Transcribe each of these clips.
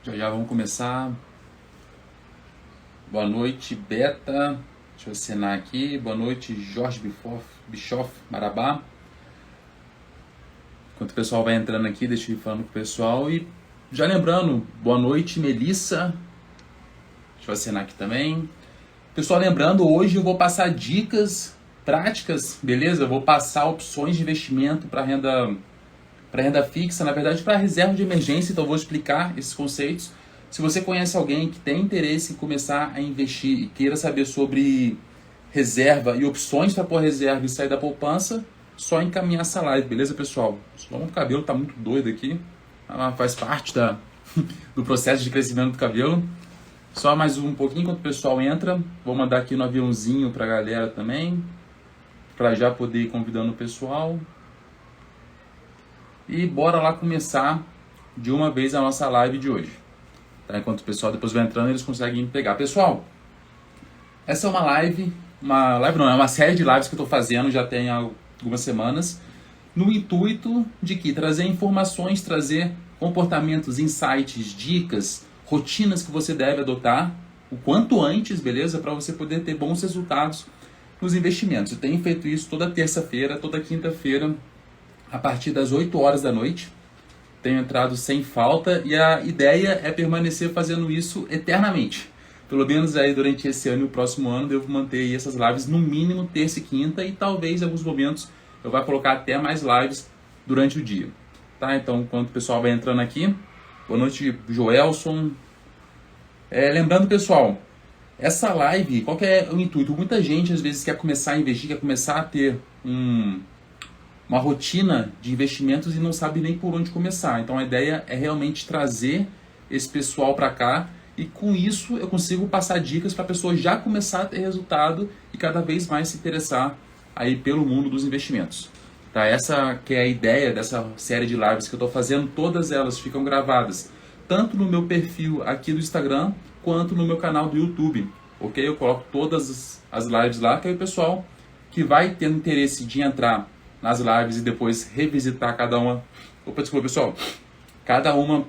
Já já vamos começar. Boa noite, Beta. Deixa eu assinar aqui. Boa noite, Jorge Bischoff Marabá. Enquanto o pessoal vai entrando aqui, deixa eu ir falando com o pessoal. E já lembrando, boa noite, Melissa. Deixa eu assinar aqui também. Pessoal, lembrando, hoje eu vou passar dicas práticas, beleza? Eu vou passar opções de investimento para renda fixa, na verdade para reserva de emergência, então eu vou explicar esses conceitos. Se você conhece alguém que tem interesse em começar a investir e queira saber sobre reserva e opções para pôr reserva e sair da poupança, só encaminhar essa live, beleza, pessoal? O cabelo tá muito doido aqui, faz parte do processo de crescimento do cabelo. Só mais um pouquinho enquanto o pessoal entra. Vou mandar aqui no aviãozinho para a galera também, para já poder ir convidando o pessoal. E bora lá começar de uma vez a nossa live de hoje. Tá? Enquanto o pessoal depois vai entrando, eles conseguem pegar. Pessoal, essa é é uma série de lives que eu estou fazendo já tem algumas semanas, no intuito de que trazer informações, trazer comportamentos, insights, dicas, rotinas que você deve adotar o quanto antes, beleza? Para você poder ter bons resultados nos investimentos. Eu tenho feito isso toda terça-feira, toda quinta-feira, a partir das 8 horas da noite. Tenho entrado sem falta e a ideia é permanecer fazendo isso eternamente. Pelo menos aí durante esse ano e o próximo ano devo manter essas lives no mínimo terça e quinta e talvez em alguns momentos eu vá colocar até mais lives durante o dia. Tá? Então, enquanto o pessoal vai entrando aqui, boa noite, Joelson. Lembrando, pessoal, essa live, qual que é o intuito? Muita gente às vezes quer começar a investir, quer começar a ter uma rotina de investimentos e não sabe nem por onde começar. Então a ideia é realmente trazer esse pessoal para cá e com isso eu consigo passar dicas para a pessoa já começar a ter resultado e cada vez mais se interessar aí pelo mundo dos investimentos. Tá? Essa que é a ideia dessa série de lives que eu estou fazendo, todas elas ficam gravadas tanto no meu perfil aqui do Instagram quanto no meu canal do YouTube, ok? Eu coloco todas as lives lá, que aí o pessoal que vai tendo interesse de entrar nas lives e depois revisitar cada uma. Opa, desculpa, pessoal. Cada uma.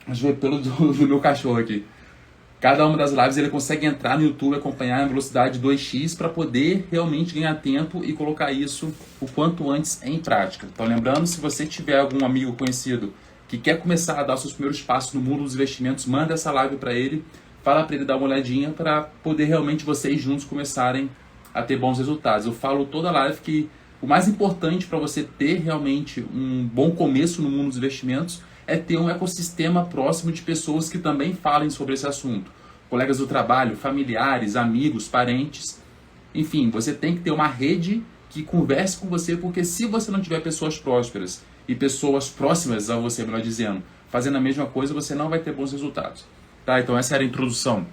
Deixa eu ver pelo do meu cachorro aqui. Cada uma das lives ele consegue entrar no YouTube, acompanhar em velocidade 2x para poder realmente ganhar tempo e colocar isso o quanto antes em prática. Então, lembrando, se você tiver algum amigo conhecido que quer começar a dar seus primeiros passos no mundo dos investimentos, manda essa live para ele, fala para ele dar uma olhadinha para poder realmente vocês juntos começarem a ter bons resultados. Eu falo toda live que o mais importante para você ter realmente um bom começo no mundo dos investimentos é ter um ecossistema próximo de pessoas que também falem sobre esse assunto. Colegas do trabalho, familiares, amigos, parentes. Enfim, você tem que ter uma rede que converse com você, porque se você não tiver pessoas prósperas e pessoas próximas a você, melhor dizendo, fazendo a mesma coisa, você não vai ter bons resultados. Tá? Então essa era a introdução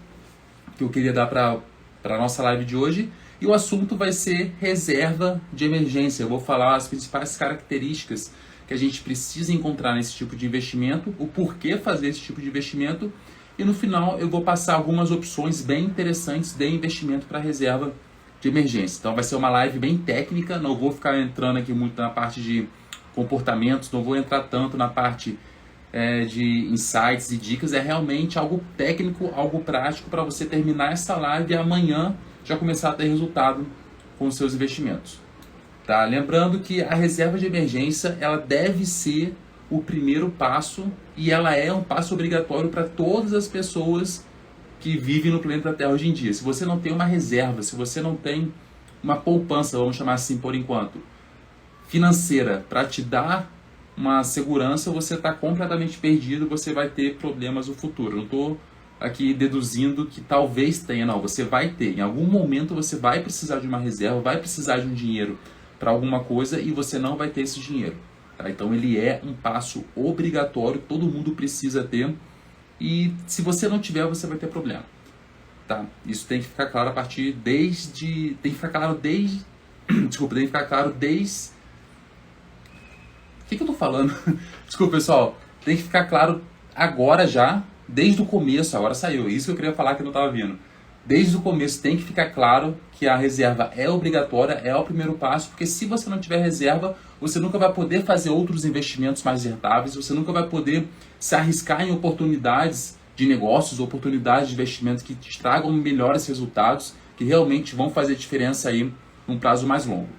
que eu queria dar para a nossa live de hoje. E o assunto vai ser reserva de emergência. Eu vou falar as principais características que a gente precisa encontrar nesse tipo de investimento, o porquê fazer esse tipo de investimento e no final eu vou passar algumas opções bem interessantes de investimento para reserva de emergência. Então vai ser uma live bem técnica, não vou ficar entrando aqui muito na parte de comportamentos, não vou entrar tanto na parte de insights e dicas, é realmente algo técnico, algo prático para você terminar essa live e amanhã já começar a ter resultado com os seus investimentos. Tá? Lembrando que a reserva de emergência ela deve ser o primeiro passo e ela é um passo obrigatório para todas as pessoas que vivem no planeta Terra hoje em dia. Se você não tem uma reserva, se você não tem uma poupança, vamos chamar assim por enquanto, financeira para te dar uma segurança, você está completamente perdido, você vai ter problemas no futuro. Eu não estou aqui deduzindo que talvez tenha, não, você vai ter. Em algum momento você vai precisar de uma reserva, vai precisar de um dinheiro para alguma coisa e você não vai ter esse dinheiro. Tá? Então ele é um passo obrigatório, todo mundo precisa ter e se você não tiver, você vai ter problema. Tá? Isso tem que ficar claro a partir desde... Tem que ficar claro desde... Desculpa, tem que ficar claro desde... O que eu tô falando? Desculpa, pessoal. Tem que ficar claro agora já, desde o começo, agora saiu. Isso que eu queria falar que não estava vindo. desde o começo tem que ficar claro que a reserva é obrigatória, é o primeiro passo, porque se você não tiver reserva, você nunca vai poder fazer outros investimentos mais rentáveis, você nunca vai poder se arriscar em oportunidades de negócios, oportunidades de investimentos que te tragam melhores resultados, que realmente vão fazer diferença aí num prazo mais longo.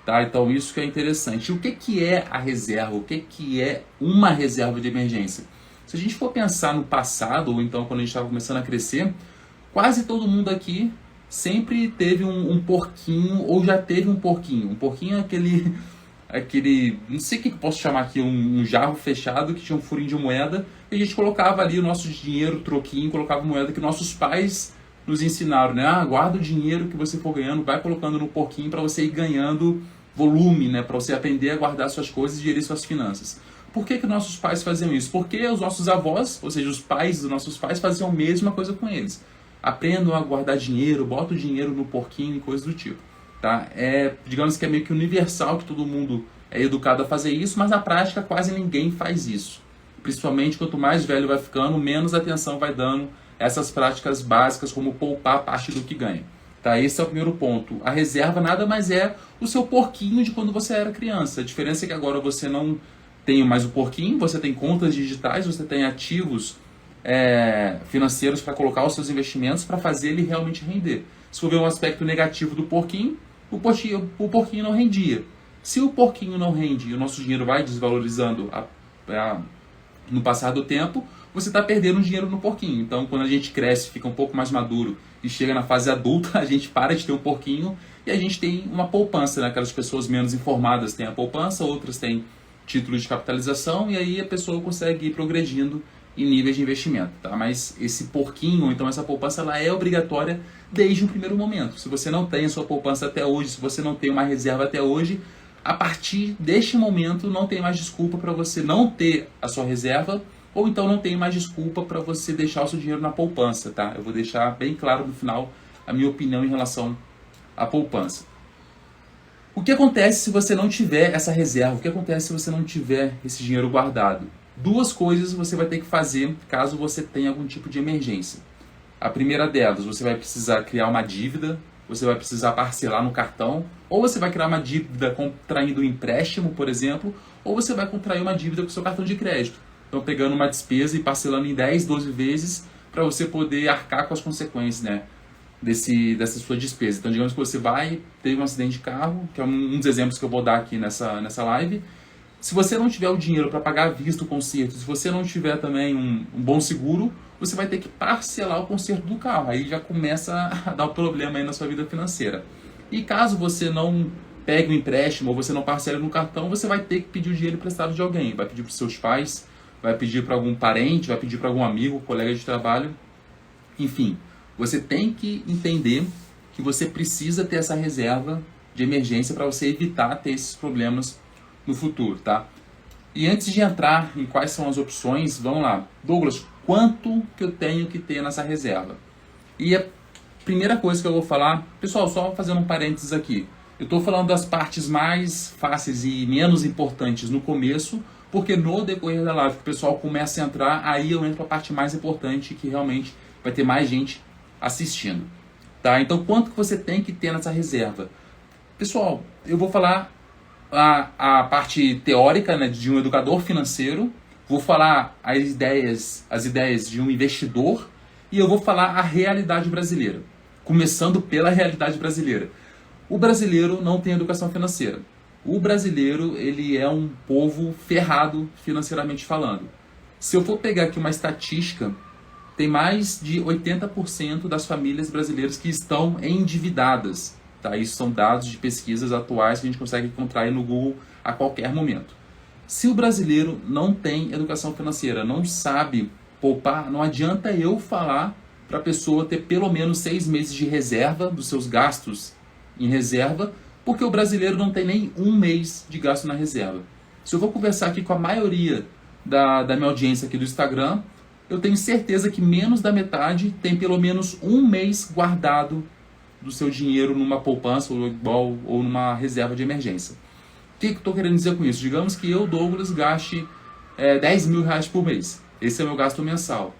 Tá? Então isso que é interessante. E o que é a reserva? O que é uma reserva de emergência? Se a gente for pensar no passado, ou então quando a gente estava começando a crescer, quase todo mundo aqui sempre teve um porquinho, ou já teve um porquinho. Um porquinho é aquele, não sei o que eu posso chamar aqui, um jarro fechado que tinha um furinho de moeda, e a gente colocava ali o nosso dinheiro, troquinho, colocava moeda que nossos pais nos ensinaram, né? Ah, guarda o dinheiro que você for ganhando, vai colocando no porquinho para você ir ganhando volume, né? Para você aprender a guardar suas coisas e gerir suas finanças. Por que nossos pais faziam isso? Porque os nossos avós, ou seja, os pais dos nossos pais, faziam a mesma coisa com eles. Aprendam a guardar dinheiro, bota o dinheiro no porquinho e coisas do tipo. Tá? Digamos que é meio que universal que todo mundo é educado a fazer isso, mas na prática quase ninguém faz isso. Principalmente quanto mais velho vai ficando, menos atenção vai dando a essas práticas básicas como poupar parte do que ganha. Tá? Esse é o primeiro ponto. A reserva nada mais é o seu porquinho de quando você era criança. A diferença é que agora você não tem mais o porquinho, você tem contas digitais, você tem ativos financeiros para colocar os seus investimentos para fazer ele realmente render. Se for ver um aspecto negativo do porquinho, o porquinho não rendia. Se o porquinho não rende e o nosso dinheiro vai desvalorizando no passar do tempo, você está perdendo dinheiro no porquinho. Então, quando a gente cresce, fica um pouco mais maduro e chega na fase adulta, a gente para de ter um porquinho e a gente tem uma poupança, né? Aquelas pessoas menos informadas têm a poupança, outras têm título de capitalização e aí a pessoa consegue ir progredindo em níveis de investimento, tá? Mas esse porquinho, ou então essa poupança, ela é obrigatória desde o primeiro momento. Se você não tem a sua poupança até hoje, se você não tem uma reserva até hoje, a partir deste momento não tem mais desculpa para você não ter a sua reserva, ou então não tem mais desculpa para você deixar o seu dinheiro na poupança, tá? Eu vou deixar bem claro no final a minha opinião em relação à poupança. O que acontece se você não tiver essa reserva? O que acontece se você não tiver esse dinheiro guardado? Duas coisas você vai ter que fazer caso você tenha algum tipo de emergência. A primeira delas, você vai precisar criar uma dívida, você vai precisar parcelar no cartão, ou você vai criar uma dívida contraindo um empréstimo, por exemplo, ou você vai contrair uma dívida com o seu cartão de crédito. Então, pegando uma despesa e parcelando em 10, 12 vezes para você poder arcar com as consequências, né, dessa sua despesa. Então, digamos que você teve um acidente de carro, que é um dos exemplos que eu vou dar aqui nessa live. Se você não tiver o dinheiro para pagar à vista o conserto, se você não tiver também um bom seguro, você vai ter que parcelar o conserto do carro. Aí já começa a dar um problema aí na sua vida financeira. E caso você não pegue um empréstimo ou você não parcele no cartão, você vai ter que pedir o dinheiro emprestado de alguém. Vai pedir para os seus pais, vai pedir para algum parente, vai pedir para algum amigo, colega de trabalho. Enfim, você tem que entender que você precisa ter essa reserva de emergência para você evitar ter esses problemas no futuro, tá? E antes de entrar em quais são as opções, vamos lá. Douglas, quanto que eu tenho que ter nessa reserva? E a primeira coisa que eu vou falar, pessoal, só fazendo um parênteses aqui. Eu estou falando das partes mais fáceis e menos importantes no começo, porque no decorrer da live que o pessoal começa a entrar, aí eu entro a parte mais importante que realmente vai ter mais gente assistindo. Tá? Então, quanto que você tem que ter nessa reserva? Pessoal, eu vou falar a parte teórica, né, de um educador financeiro, vou falar as ideias de um investidor e eu vou falar a realidade brasileira. Começando pela realidade brasileira. O brasileiro não tem educação financeira. O brasileiro, ele é um povo ferrado financeiramente falando. Se eu for pegar aqui uma estatística, tem mais de 80% das famílias brasileiras que estão endividadas. Tá? Isso são dados de pesquisas atuais que a gente consegue encontrar aí no Google a qualquer momento. Se o brasileiro não tem educação financeira, não sabe poupar, não adianta eu falar para a pessoa ter pelo menos 6 meses de reserva dos seus gastos em reserva, porque o brasileiro não tem nem 1 mês de gasto na reserva. Se eu vou conversar aqui com a maioria da minha audiência aqui do Instagram, eu tenho certeza que menos da metade tem pelo menos 1 mês guardado do seu dinheiro numa poupança ou numa reserva de emergência. O que eu estou querendo dizer com isso? Digamos que eu, Douglas, gaste 10 mil reais por mês. Esse é o meu gasto mensal.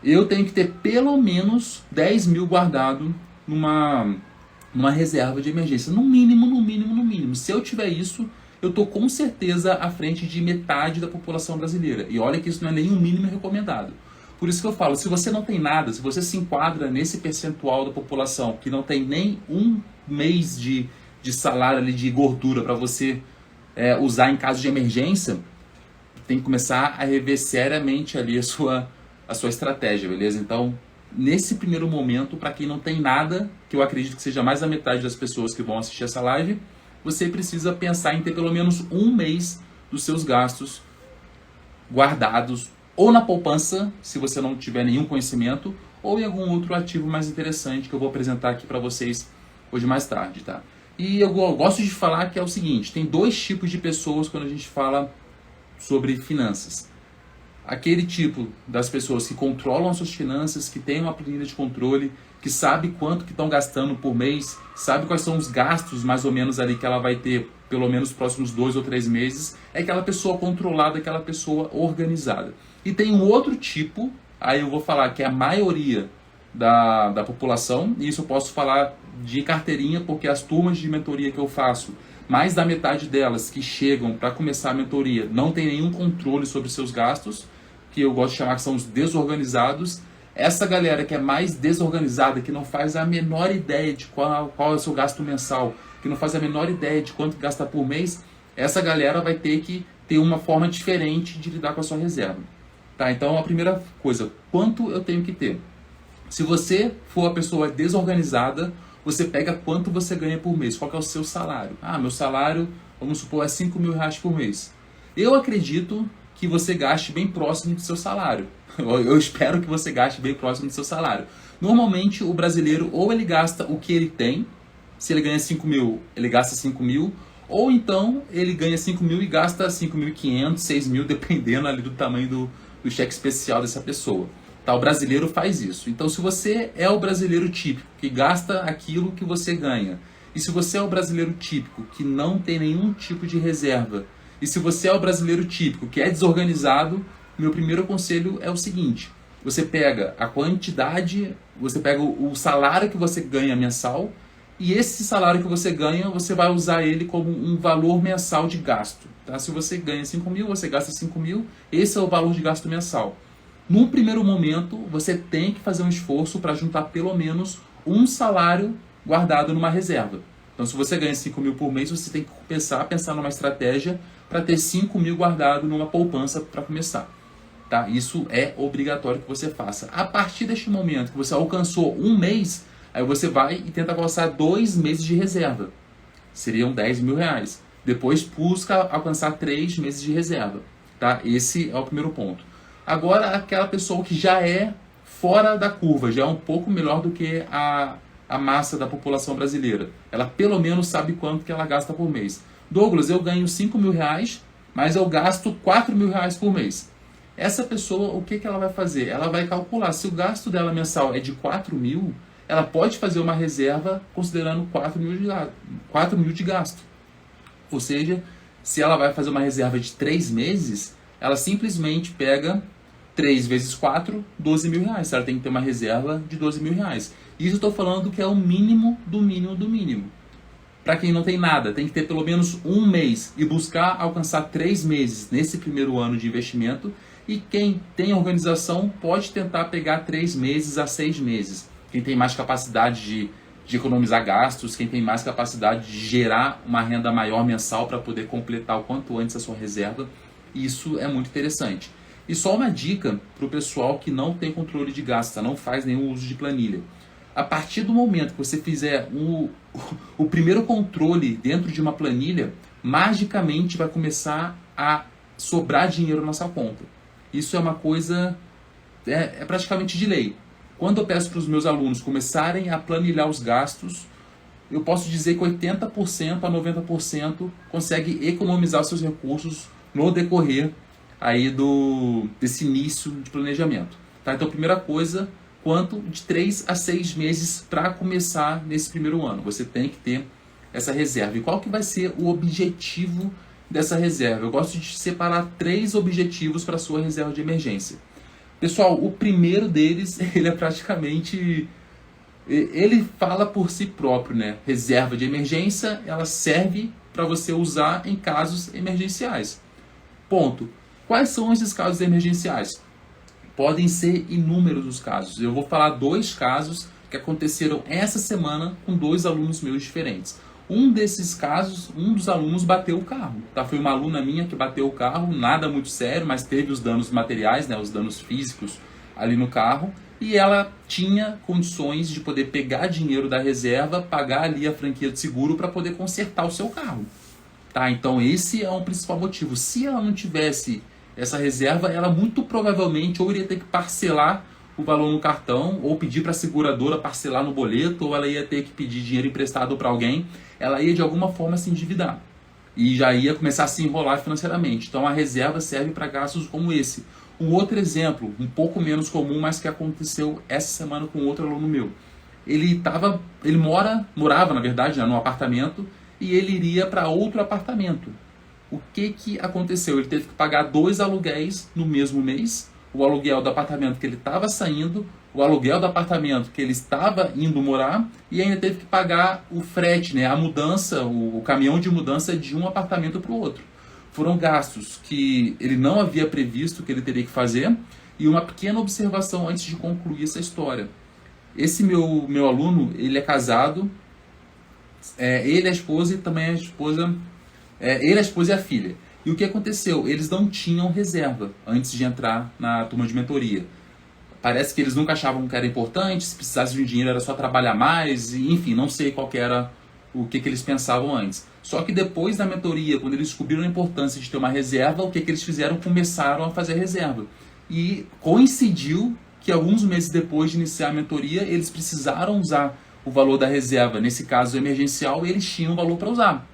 eu tenho que ter pelo menos 10 mil guardado numa reserva de emergência. No mínimo, no mínimo, no mínimo. Se eu tiver isso, eu estou com certeza à frente de metade da população brasileira. E olha que isso não é nem o mínimo recomendado. Por isso que eu falo, se você não tem nada, se você se enquadra nesse percentual da população que não tem nem um mês de salário ali, de gordura para você usar em caso de emergência, tem que começar a rever seriamente ali a sua estratégia, beleza? Então, nesse primeiro momento, para quem não tem nada, que eu acredito que seja mais da metade das pessoas que vão assistir essa live, você precisa pensar em ter pelo menos um mês dos seus gastos guardados, ou na poupança, se você não tiver nenhum conhecimento, ou em algum outro ativo mais interessante que eu vou apresentar aqui para vocês hoje mais tarde, tá? E eu gosto de falar que é o seguinte, tem dois tipos de pessoas quando a gente fala sobre finanças. Aquele tipo das pessoas que controlam as suas finanças, que tem uma planilha de controle, que sabe quanto que estão gastando por mês, sabe quais são os gastos mais ou menos ali que ela vai ter pelo menos nos próximos 2 ou 3 meses, é aquela pessoa controlada, aquela pessoa organizada. E tem um outro tipo, aí eu vou falar que é a maioria da população, e isso eu posso falar de carteirinha, porque as turmas de mentoria que eu faço, mais da metade delas que chegam para começar a mentoria não tem nenhum controle sobre seus gastos, que eu gosto de chamar que são os desorganizados. Essa galera que é mais desorganizada, que não faz a menor ideia de qual é o seu gasto mensal, que não faz a menor ideia de quanto gasta por mês, essa galera vai ter que ter uma forma diferente de lidar com a sua reserva. Tá? Então, a primeira coisa, quanto eu tenho que ter? Se você for a pessoa desorganizada, você pega quanto você ganha por mês, qual que é o seu salário. Ah, meu salário, vamos supor, é 5 mil reais por mês. Eu acredito que você gaste bem próximo do seu salário. Eu espero que você gaste bem próximo do seu salário. Normalmente, o brasileiro, ou ele gasta o que ele tem, se ele ganha 5 mil, ele gasta 5 mil, ou então ele ganha 5 mil e gasta 5.500, 6 mil, dependendo ali do tamanho do cheque especial dessa pessoa. Tá, o brasileiro faz isso. Então, se você é o brasileiro típico, que gasta aquilo que você ganha, e se você é o brasileiro típico, que não tem nenhum tipo de reserva, e se você é o brasileiro típico, que é desorganizado, meu primeiro conselho é o seguinte, você pega a quantidade, você pega o salário que você ganha mensal, e esse salário que você ganha, você vai usar ele como um valor mensal de gasto. Tá? Se você ganha 5 mil, você gasta 5 mil, esse é o valor de gasto mensal. No primeiro momento, você tem que fazer um esforço para juntar pelo menos um salário guardado numa reserva. Então, se você ganha 5 mil por mês, você tem que pensar numa estratégia para ter 5 mil guardado numa poupança para começar. Tá? Isso é obrigatório que você faça. A partir deste momento que você alcançou um mês, aí você vai e tenta alcançar 2 meses de reserva. Seriam 10 mil reais. Depois busca alcançar 3 meses de reserva. Tá? Esse é o primeiro ponto. Agora, aquela pessoa que já é fora da curva, já é um pouco melhor do que a massa da população brasileira. Ela pelo menos sabe quanto que ela gasta por mês. Douglas, eu ganho 5 mil reais, mas eu gasto 4 mil reais por mês. Essa pessoa, o que ela vai fazer? Ela vai calcular, se o gasto dela mensal é de 4 mil, ela pode fazer uma reserva considerando 4 mil de gasto. Ou seja, se ela vai fazer uma reserva de 3 meses, ela simplesmente pega 3 vezes 4, 12 mil reais. Ela tem que ter uma reserva de 12 mil reais. Isso eu estou falando que é o mínimo do mínimo do mínimo. Para quem não tem nada, tem que ter pelo menos um mês e buscar alcançar 3 meses nesse primeiro ano de investimento. E quem tem organização pode tentar pegar 3 meses a 6 meses. Quem tem mais capacidade de economizar gastos, quem tem mais capacidade de gerar uma renda maior mensal para poder completar o quanto antes a sua reserva. Isso é muito interessante. E só uma dica para o pessoal que não tem controle de gastos, não faz nenhum uso de planilha. A partir do momento que você fizer o primeiro controle dentro de uma planilha, magicamente vai começar a sobrar dinheiro na sua conta. Isso é uma coisa, é praticamente de lei. Quando eu peço para os meus alunos começarem a planilhar os gastos, eu posso dizer que 80% a 90% consegue economizar os seus recursos no decorrer aí desse início de planejamento. Tá? Então, primeira coisa, quanto de 3 a 6 meses para começar nesse primeiro ano. Você tem que ter essa reserva. E qual que vai ser o objetivo dessa reserva? Eu gosto de separar 3 objetivos para a sua reserva de emergência. Pessoal, o primeiro deles, ele é praticamente... Ele fala por si próprio, né? Reserva de emergência, ela serve para você usar em casos emergenciais. Ponto. Quais são esses casos emergenciais? Podem ser inúmeros os casos. Eu vou falar 2 casos que aconteceram essa semana com 2 alunos meus diferentes. Um desses casos, um dos alunos bateu o carro. Tá? Foi uma aluna minha que bateu o carro, nada muito sério, mas teve os danos materiais, né, os danos físicos ali no carro. E ela tinha condições de poder pegar dinheiro da reserva, pagar ali a franquia de seguro para poder consertar o seu carro. Tá? Então esse é um principal motivo. Se ela não tivesse essa reserva, ela muito provavelmente ou iria ter que parcelar o valor no cartão, ou pedir para a seguradora parcelar no boleto, ou ela ia ter que pedir dinheiro emprestado para alguém. Ela ia de alguma forma se endividar e já ia começar a se enrolar financeiramente. Então a reserva serve para gastos como esse. Um outro exemplo, um pouco menos comum, mas que aconteceu essa semana com outro aluno meu. Ele morava, na verdade, né, num apartamento, e ele iria para outro apartamento. O que aconteceu? Ele teve que pagar 2 aluguéis no mesmo mês. O aluguel do apartamento que ele estava saindo, o aluguel do apartamento que ele estava indo morar, e ainda teve que pagar o frete, né, a mudança, o caminhão de mudança de um apartamento para o outro. Foram gastos que ele não havia previsto que ele teria que fazer. E uma pequena observação antes de concluir essa história. Esse meu aluno, ele é casado, ele, a esposa e também a esposa, ele, a esposa e a filha. E o que aconteceu? Eles não tinham reserva antes de entrar na turma de mentoria. Parece que eles nunca achavam que era importante, se precisasse de um dinheiro era só trabalhar mais, e, enfim, não sei qual que era o que eles pensavam antes. Só que depois da mentoria, quando eles descobriram a importância de ter uma reserva, o que eles fizeram? Começaram a fazer reserva. E coincidiu que alguns meses depois de iniciar a mentoria, eles precisaram usar o valor da reserva, nesse caso emergencial, e eles tinham o valor para usar.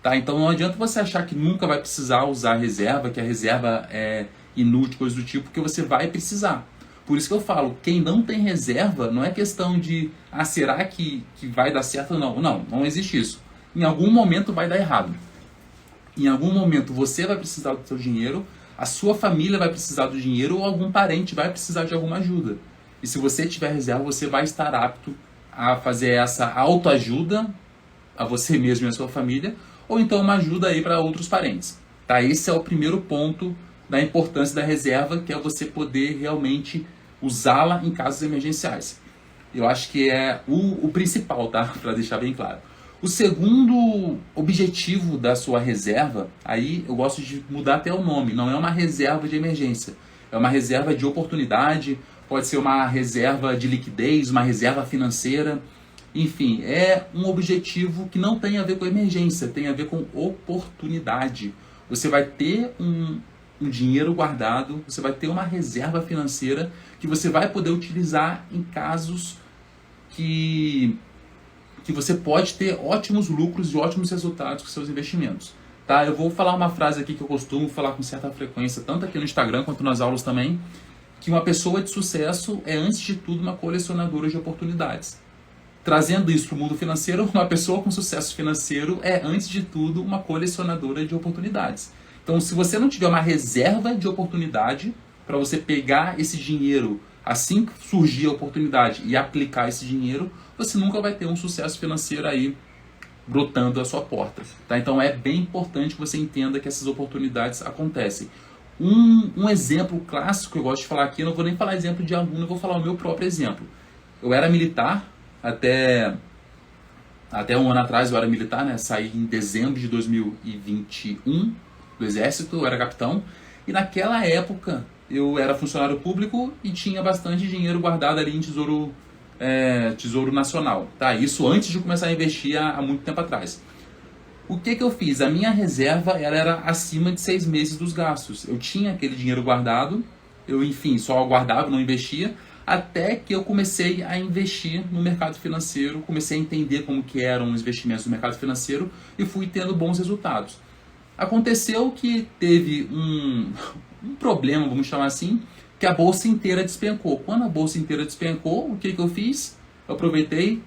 Tá? Então não adianta você achar que nunca vai precisar usar a reserva, que a reserva é inútil, coisa do tipo, porque você vai precisar. Por isso que eu falo, quem não tem reserva, não é questão de, será que vai dar certo ou não? Não existe isso. Em algum momento vai dar errado. Em algum momento você vai precisar do seu dinheiro, a sua família vai precisar do dinheiro ou algum parente vai precisar de alguma ajuda. E se você tiver reserva, você vai estar apto a fazer essa autoajuda a você mesmo e a sua família, ou então uma ajuda aí para outros parentes. Tá? Esse é o primeiro ponto da importância da reserva, que é você poder realmente usá-la em casos emergenciais. Eu acho que é o principal, tá? Para deixar bem claro. O segundo objetivo da sua reserva, aí eu gosto de mudar até o nome, não é uma reserva de emergência, é uma reserva de oportunidade, pode ser uma reserva de liquidez, uma reserva financeira, enfim, é um objetivo que não tem a ver com emergência, tem a ver com oportunidade. Você vai ter um dinheiro guardado, você vai ter uma reserva financeira que você vai poder utilizar em casos que você pode ter ótimos lucros e ótimos resultados com seus investimentos. Tá? Eu vou falar uma frase aqui que eu costumo falar com certa frequência, tanto aqui no Instagram quanto nas aulas também, que uma pessoa de sucesso é, antes de tudo, uma colecionadora de oportunidades. Trazendo isso para o mundo financeiro, uma pessoa com sucesso financeiro é, antes de tudo, uma colecionadora de oportunidades. Então, se você não tiver uma reserva de oportunidade para você pegar esse dinheiro assim que surgir a oportunidade e aplicar esse dinheiro, você nunca vai ter um sucesso financeiro aí brotando à sua porta. Tá? Então é bem importante que você entenda que essas oportunidades acontecem. Um exemplo clássico que eu gosto de falar aqui, eu não vou nem falar exemplo de aluno, eu vou falar o meu próprio exemplo. Eu era militar, até um ano atrás eu era militar, né? Saí em dezembro de 2021 do Exército, eu era capitão, e naquela época eu era funcionário público e tinha bastante dinheiro guardado ali em Tesouro Nacional. Tá? Isso antes de começar a investir há muito tempo atrás. O que eu fiz? A minha reserva ela era acima de 6 meses dos gastos. Eu tinha aquele dinheiro guardado, eu enfim, só guardava, não investia, até que eu comecei a investir no mercado financeiro, comecei a entender como que eram os investimentos no mercado financeiro e fui tendo bons resultados. Aconteceu que teve um problema, vamos chamar assim, que a bolsa inteira despencou. Quando a bolsa inteira despencou, o que eu fiz? Eu aproveitei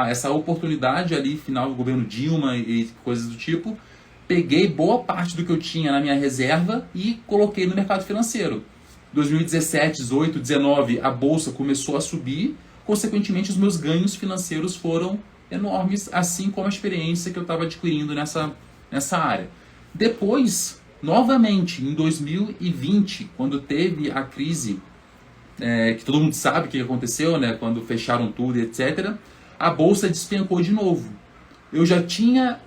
essa oportunidade ali, final do governo Dilma e coisas do tipo, peguei boa parte do que eu tinha na minha reserva e coloquei no mercado financeiro. 2017, 18, 19, a bolsa começou a subir, consequentemente os meus ganhos financeiros foram enormes, assim como a experiência que eu estava adquirindo nessa área. Depois, novamente, em 2020, quando teve a crise, que todo mundo sabe o que aconteceu, né, quando fecharam tudo, etc., a bolsa despencou de novo. Eu já tinha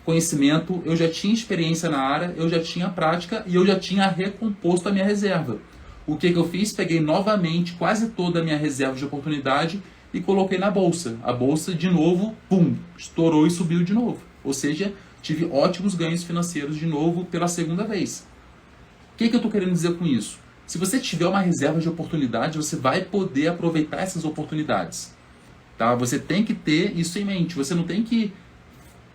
conhecimento, eu já tinha experiência na área, eu já tinha prática e eu já tinha recomposto a minha reserva. O que eu fiz? Peguei novamente quase toda a minha reserva de oportunidade e coloquei na bolsa. A bolsa, de novo, pum, estourou e subiu de novo. Ou seja, tive ótimos ganhos financeiros de novo pela segunda vez. O que eu estou querendo dizer com isso? Se você tiver uma reserva de oportunidade, você vai poder aproveitar essas oportunidades. Tá? Você tem que ter isso em mente. Você não tem que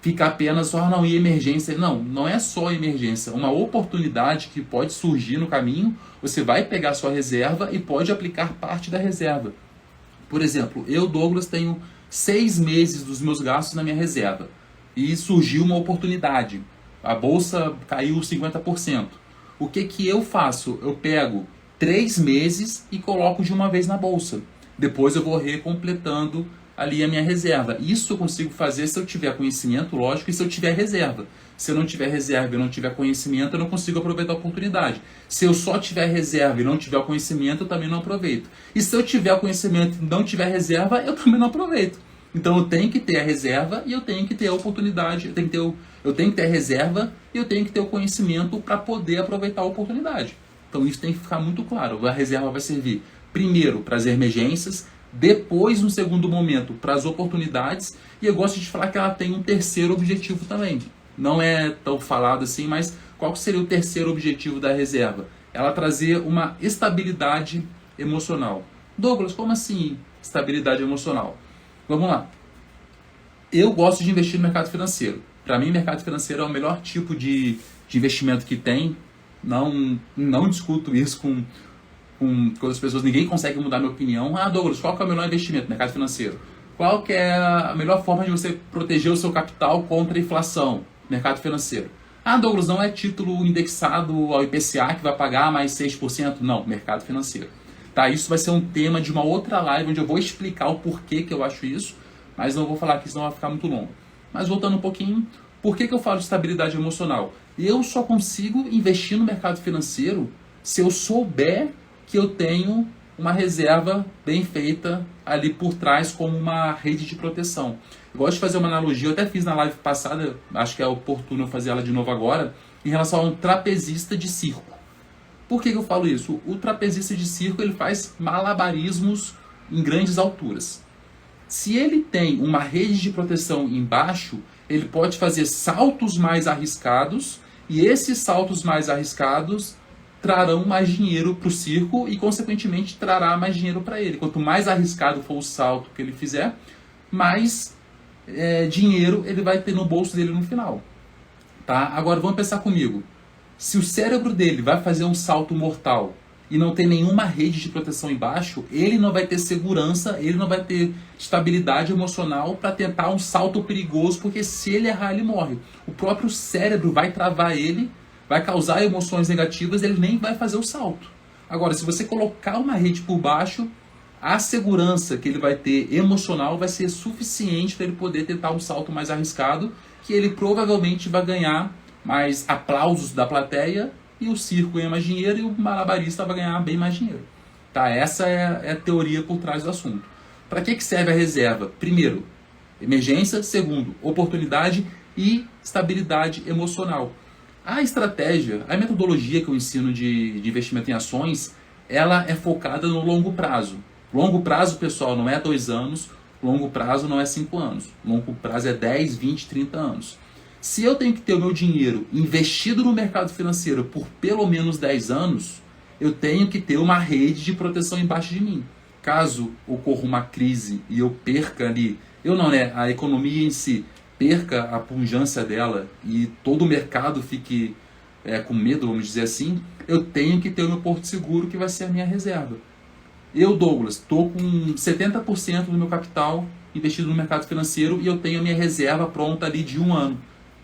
ficar apenas só, não, e emergência. Não, não é só emergência. Uma oportunidade que pode surgir no caminho, você vai pegar a sua reserva e pode aplicar parte da reserva. Por exemplo, eu, Douglas, tenho 6 meses dos meus gastos na minha reserva. E surgiu uma oportunidade. A bolsa caiu 50%. O que eu faço? Eu pego 3 meses e coloco de uma vez na bolsa. Depois eu vou recompletando ali a minha reserva. Isso eu consigo fazer se eu tiver conhecimento, lógico, e se eu tiver reserva. Se eu não tiver reserva e não tiver conhecimento, eu não consigo aproveitar a oportunidade. Se eu só tiver reserva e não tiver conhecimento, eu também não aproveito. E se eu tiver conhecimento e não tiver reserva, eu também não aproveito. Então eu tenho que ter a reserva e eu tenho que ter a oportunidade, eu tenho que ter a reserva e eu tenho que ter o conhecimento para poder aproveitar a oportunidade. Então isso tem que ficar muito claro. A reserva vai servir primeiro para as emergências, depois, no segundo momento, para as oportunidades, e eu gosto de falar que ela tem um terceiro objetivo também. Não é tão falado assim, mas qual seria o terceiro objetivo da reserva? Ela trazer uma estabilidade emocional. Douglas, como assim estabilidade emocional? Vamos lá. Eu gosto de investir no mercado financeiro. Para mim, mercado financeiro é o melhor tipo de investimento que tem. Não discuto isso com outras pessoas. Ninguém consegue mudar minha opinião. Ah, Douglas, qual que é o melhor investimento? Mercado financeiro. Qual que é a melhor forma de você proteger o seu capital contra a inflação? Mercado financeiro. Ah, Douglas, não é título indexado ao IPCA que vai pagar mais 6%? Não, mercado financeiro. Tá, isso vai ser um tema de uma outra live onde eu vou explicar o porquê que eu acho isso, mas não vou falar aqui, senão vai ficar muito longo. Mas voltando um pouquinho, por que eu falo de estabilidade emocional? Eu só consigo investir no mercado financeiro se eu souber que eu tenho uma reserva bem feita ali por trás como uma rede de proteção. Eu gosto de fazer uma analogia, eu até fiz na live passada, acho que é oportuno eu fazer ela de novo agora, em relação a um trapezista de circo. Por que eu falo isso? O trapezista de circo ele faz malabarismos em grandes alturas. Se ele tem uma rede de proteção embaixo, ele pode fazer saltos mais arriscados e esses saltos mais arriscados trarão mais dinheiro para o circo e, consequentemente, trará mais dinheiro para ele. Quanto mais arriscado for o salto que ele fizer, mais dinheiro ele vai ter no bolso dele no final. Tá? Agora, vamos pensar comigo. Se o cérebro dele vai fazer um salto mortal e não tem nenhuma rede de proteção embaixo, ele não vai ter segurança, ele não vai ter estabilidade emocional para tentar um salto perigoso, porque se ele errar, ele morre. O próprio cérebro vai travar ele, vai causar emoções negativas, ele nem vai fazer o salto. Agora, se você colocar uma rede por baixo, a segurança que ele vai ter emocional vai ser suficiente para ele poder tentar um salto mais arriscado, que ele provavelmente vai ganhar mais aplausos da plateia e o circo ganha mais dinheiro e o malabarista vai ganhar bem mais dinheiro. Tá? Essa é a teoria por trás do assunto. Para que serve a reserva? Primeiro, emergência. Segundo, oportunidade e estabilidade emocional. A estratégia, a metodologia que eu ensino de investimento em ações, ela é focada no longo prazo. Longo prazo, pessoal, não é 2 anos. Longo prazo não é 5 anos. Longo prazo é 10, 20, 30 anos. Se eu tenho que ter o meu dinheiro investido no mercado financeiro por pelo menos 10 anos, eu tenho que ter uma rede de proteção embaixo de mim. Caso ocorra uma crise e eu perca ali, a economia em si perca a pujança dela e todo o mercado fique com medo, vamos dizer assim, eu tenho que ter o meu porto seguro, que vai ser a minha reserva. Eu, Douglas, estou com 70% do meu capital investido no mercado financeiro e eu tenho a minha reserva pronta ali de 1 ano.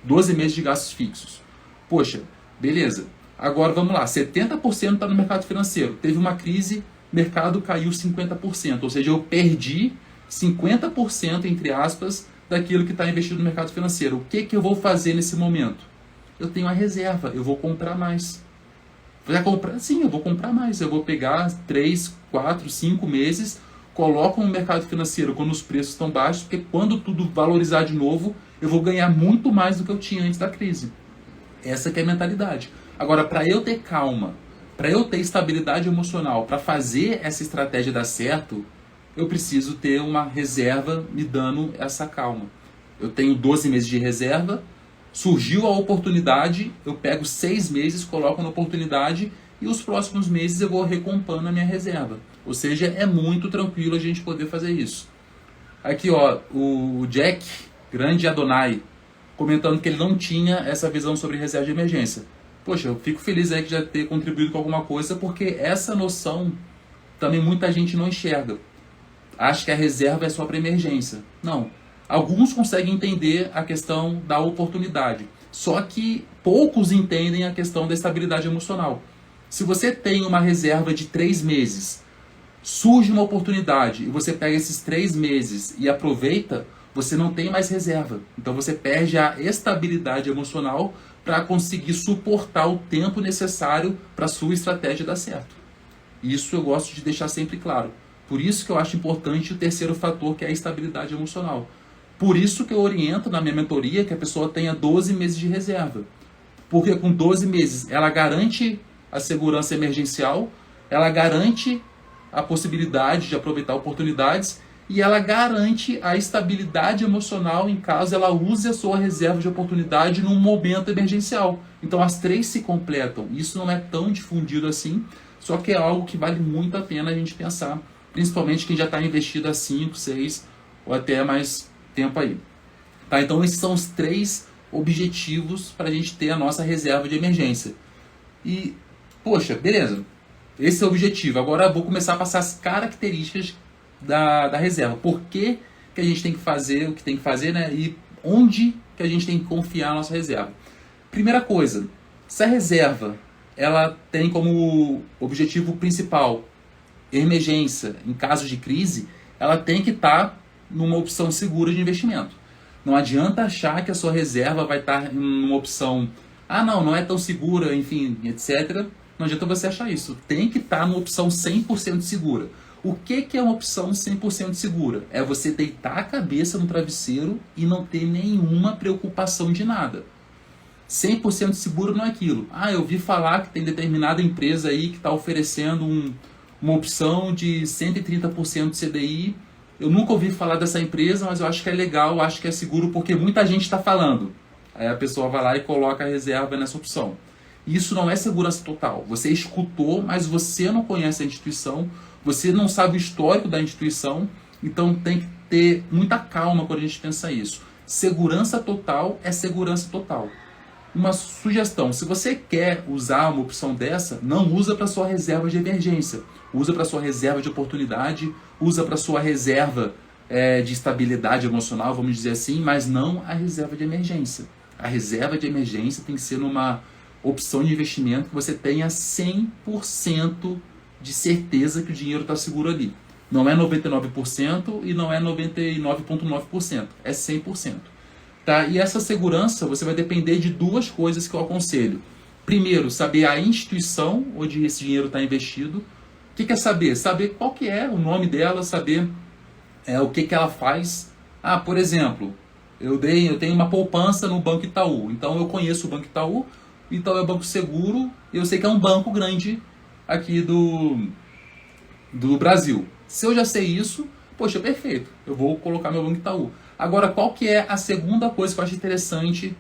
12 meses de gastos fixos. Poxa, beleza. Agora vamos lá, 70% está no mercado financeiro. Teve uma crise, mercado caiu 50%. Ou seja, eu perdi 50%, entre aspas, daquilo que está investido no mercado financeiro. O que eu vou fazer nesse momento? Eu tenho a reserva, eu vou comprar mais. Vai comprar? Sim, eu vou comprar mais. Eu vou pegar 3, 4, 5 meses, coloco no mercado financeiro quando os preços estão baixos, porque quando tudo valorizar de novo, eu vou ganhar muito mais do que eu tinha antes da crise. Essa que é a mentalidade. Agora, para eu ter calma, para eu ter estabilidade emocional, para fazer essa estratégia dar certo, eu preciso ter uma reserva me dando essa calma. Eu tenho 12 meses de reserva, surgiu a oportunidade, eu pego 6 meses, coloco na oportunidade e os próximos meses eu vou recompando a minha reserva. Ou seja, é muito tranquilo a gente poder fazer isso. Aqui, ó, o Jack, grande Adonai, comentando que ele não tinha essa visão sobre reserva de emergência. Poxa, eu fico feliz aí que já ter contribuído com alguma coisa, porque essa noção também muita gente não enxerga. Acha que a reserva é só para emergência. Não. Alguns conseguem entender a questão da oportunidade, só que poucos entendem a questão da estabilidade emocional. Se você tem uma reserva de 3 meses, surge uma oportunidade e você pega esses 3 meses e aproveita, você não tem mais reserva. Então você perde a estabilidade emocional para conseguir suportar o tempo necessário para a sua estratégia dar certo. Isso eu gosto de deixar sempre claro. Por isso que eu acho importante o terceiro fator, que é a estabilidade emocional. Por isso que eu oriento na minha mentoria que a pessoa tenha 12 meses de reserva. Porque com 12 meses ela garante a segurança emergencial, ela garante a possibilidade de aproveitar oportunidades e ela garante a estabilidade emocional em caso ela use a sua reserva de oportunidade num momento emergencial. Então as três se completam. Isso não é tão difundido assim, só que é algo que vale muito a pena a gente pensar, principalmente quem já está investido há 5, 6 ou até mais tempo aí. Tá? Então esses são os 3 objetivos para a gente ter a nossa reserva de emergência. E, poxa, beleza. Esse é o objetivo. Agora eu vou começar a passar as características da reserva. Por que a gente tem que fazer o que tem que fazer, né? E onde que a gente tem que confiar na nossa reserva. Primeira coisa, se a reserva ela tem como objetivo principal emergência em caso de crise, ela tem que estar numa opção segura de investimento. Não adianta achar que a sua reserva vai estar em uma opção, não é tão segura, enfim, etc. Não adianta você achar isso. Tem que estar numa opção 100% segura. O que é uma opção 100% segura? É você deitar a cabeça no travesseiro e não ter nenhuma preocupação de nada. 100% seguro não é aquilo. Eu ouvi falar que tem determinada empresa aí que está oferecendo uma opção de 130% de CDI. Eu nunca ouvi falar dessa empresa, mas eu acho que é legal, acho que é seguro porque muita gente está falando. Aí a pessoa vai lá e coloca a reserva nessa opção. Isso não é segurança total. Você escutou, mas você não conhece a instituição, você não sabe o histórico da instituição, então tem que ter muita calma quando a gente pensa isso. Segurança total é segurança total. Uma sugestão, se você quer usar uma opção dessa, não usa para sua reserva de emergência. Usa para sua reserva de oportunidade, usa para sua reserva de estabilidade emocional, vamos dizer assim, mas não a reserva de emergência. A reserva de emergência tem que ser numa opção de investimento que você tenha 100% de certeza que o dinheiro está seguro ali. Não é 99% e não é 99,9%, é 100%. Tá? E essa segurança você vai depender de 2 coisas que eu aconselho. Primeiro, saber a instituição onde esse dinheiro está investido. O que é saber? Saber qual que é o nome dela, saber o que ela faz. Por exemplo, eu tenho uma poupança no Banco Itaú. Então eu conheço o Banco Itaú, então é um banco seguro. Eu sei que é um banco grande aqui do Brasil. Se eu já sei isso, poxa, perfeito. Eu vou colocar meu Banco Itaú. Agora, qual que é a segunda coisa que eu acho interessante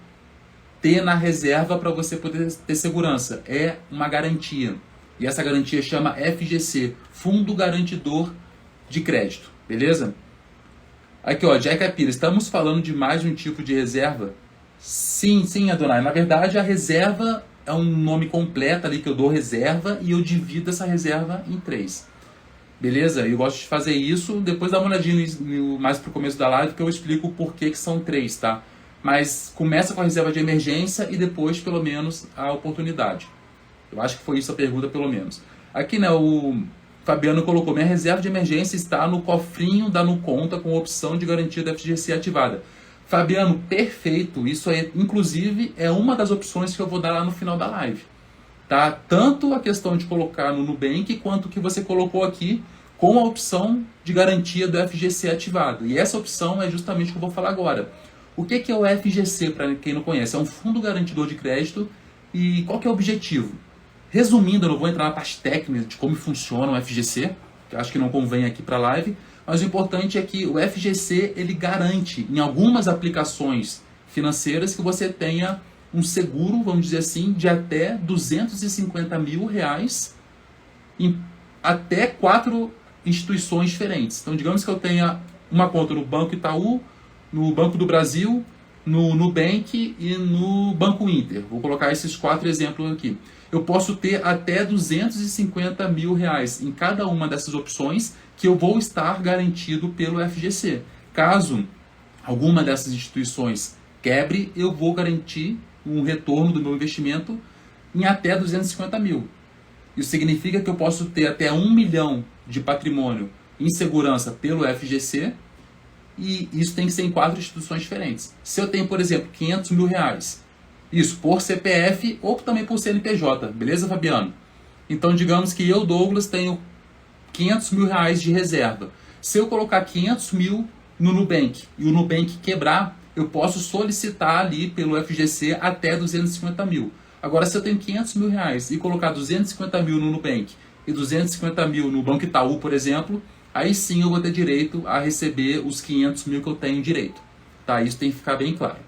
ter na reserva para você poder ter segurança? É uma garantia. E essa garantia chama FGC, Fundo Garantidor de Crédito. Beleza? Aqui, ó, Jack Pires, estamos falando de mais de um tipo de reserva? Sim, Adonai. Na verdade, a reserva é um nome completo ali que eu dou reserva e eu divido essa reserva em 3. Beleza? Eu gosto de fazer isso, depois dá uma olhadinha mais pro começo da live que eu explico o porquê que são 3, tá? Mas começa com a reserva de emergência e depois, pelo menos, a oportunidade. Eu acho que foi isso a pergunta, pelo menos. Aqui, né, o Fabiano colocou: minha reserva de emergência está no cofrinho da NuConta com opção de garantia da FGC ativada. Fabiano, perfeito. Isso aí, inclusive, é uma das opções que eu vou dar lá no final da live. Tá? Tanto a questão de colocar no Nubank, quanto o que você colocou aqui com a opção de garantia do FGC ativado. E essa opção é justamente o que eu vou falar agora. O que é o FGC, para quem não conhece? É um fundo garantidor de crédito. E qual que é o objetivo? Resumindo, eu não vou entrar na parte técnica de como funciona o FGC, que eu acho que não convém aqui para a live, mas o importante é que o FGC ele garante em algumas aplicações financeiras que você tenha um seguro, vamos dizer assim, de até R$250 mil em até 4 instituições diferentes. Então, digamos que eu tenha uma conta no Banco Itaú, no Banco do Brasil, no Nubank e no Banco Inter. Vou colocar esses 4 exemplos aqui. Eu posso ter até R$250 mil em cada uma dessas opções que eu vou estar garantido pelo FGC. Caso alguma dessas instituições quebre, eu vou garantir um retorno do meu investimento em até 250 mil. Isso significa que eu posso ter até 1 milhão de patrimônio em segurança pelo FGC, e isso tem que ser em 4 instituições diferentes. Se eu tenho, por exemplo, R$500 mil, isso por CPF ou também por CNPJ, beleza, Fabiano? Então, digamos que eu, Douglas, tenho R$500 mil de reserva. Se eu colocar 500 mil no Nubank e o Nubank quebrar, eu posso solicitar ali pelo FGC até 250 mil. Agora, se eu tenho R$500 mil e colocar 250 mil no Nubank e 250 mil no Banco Itaú, por exemplo, aí sim eu vou ter direito a receber os 500 mil que eu tenho direito. Tá? Isso tem que ficar bem claro.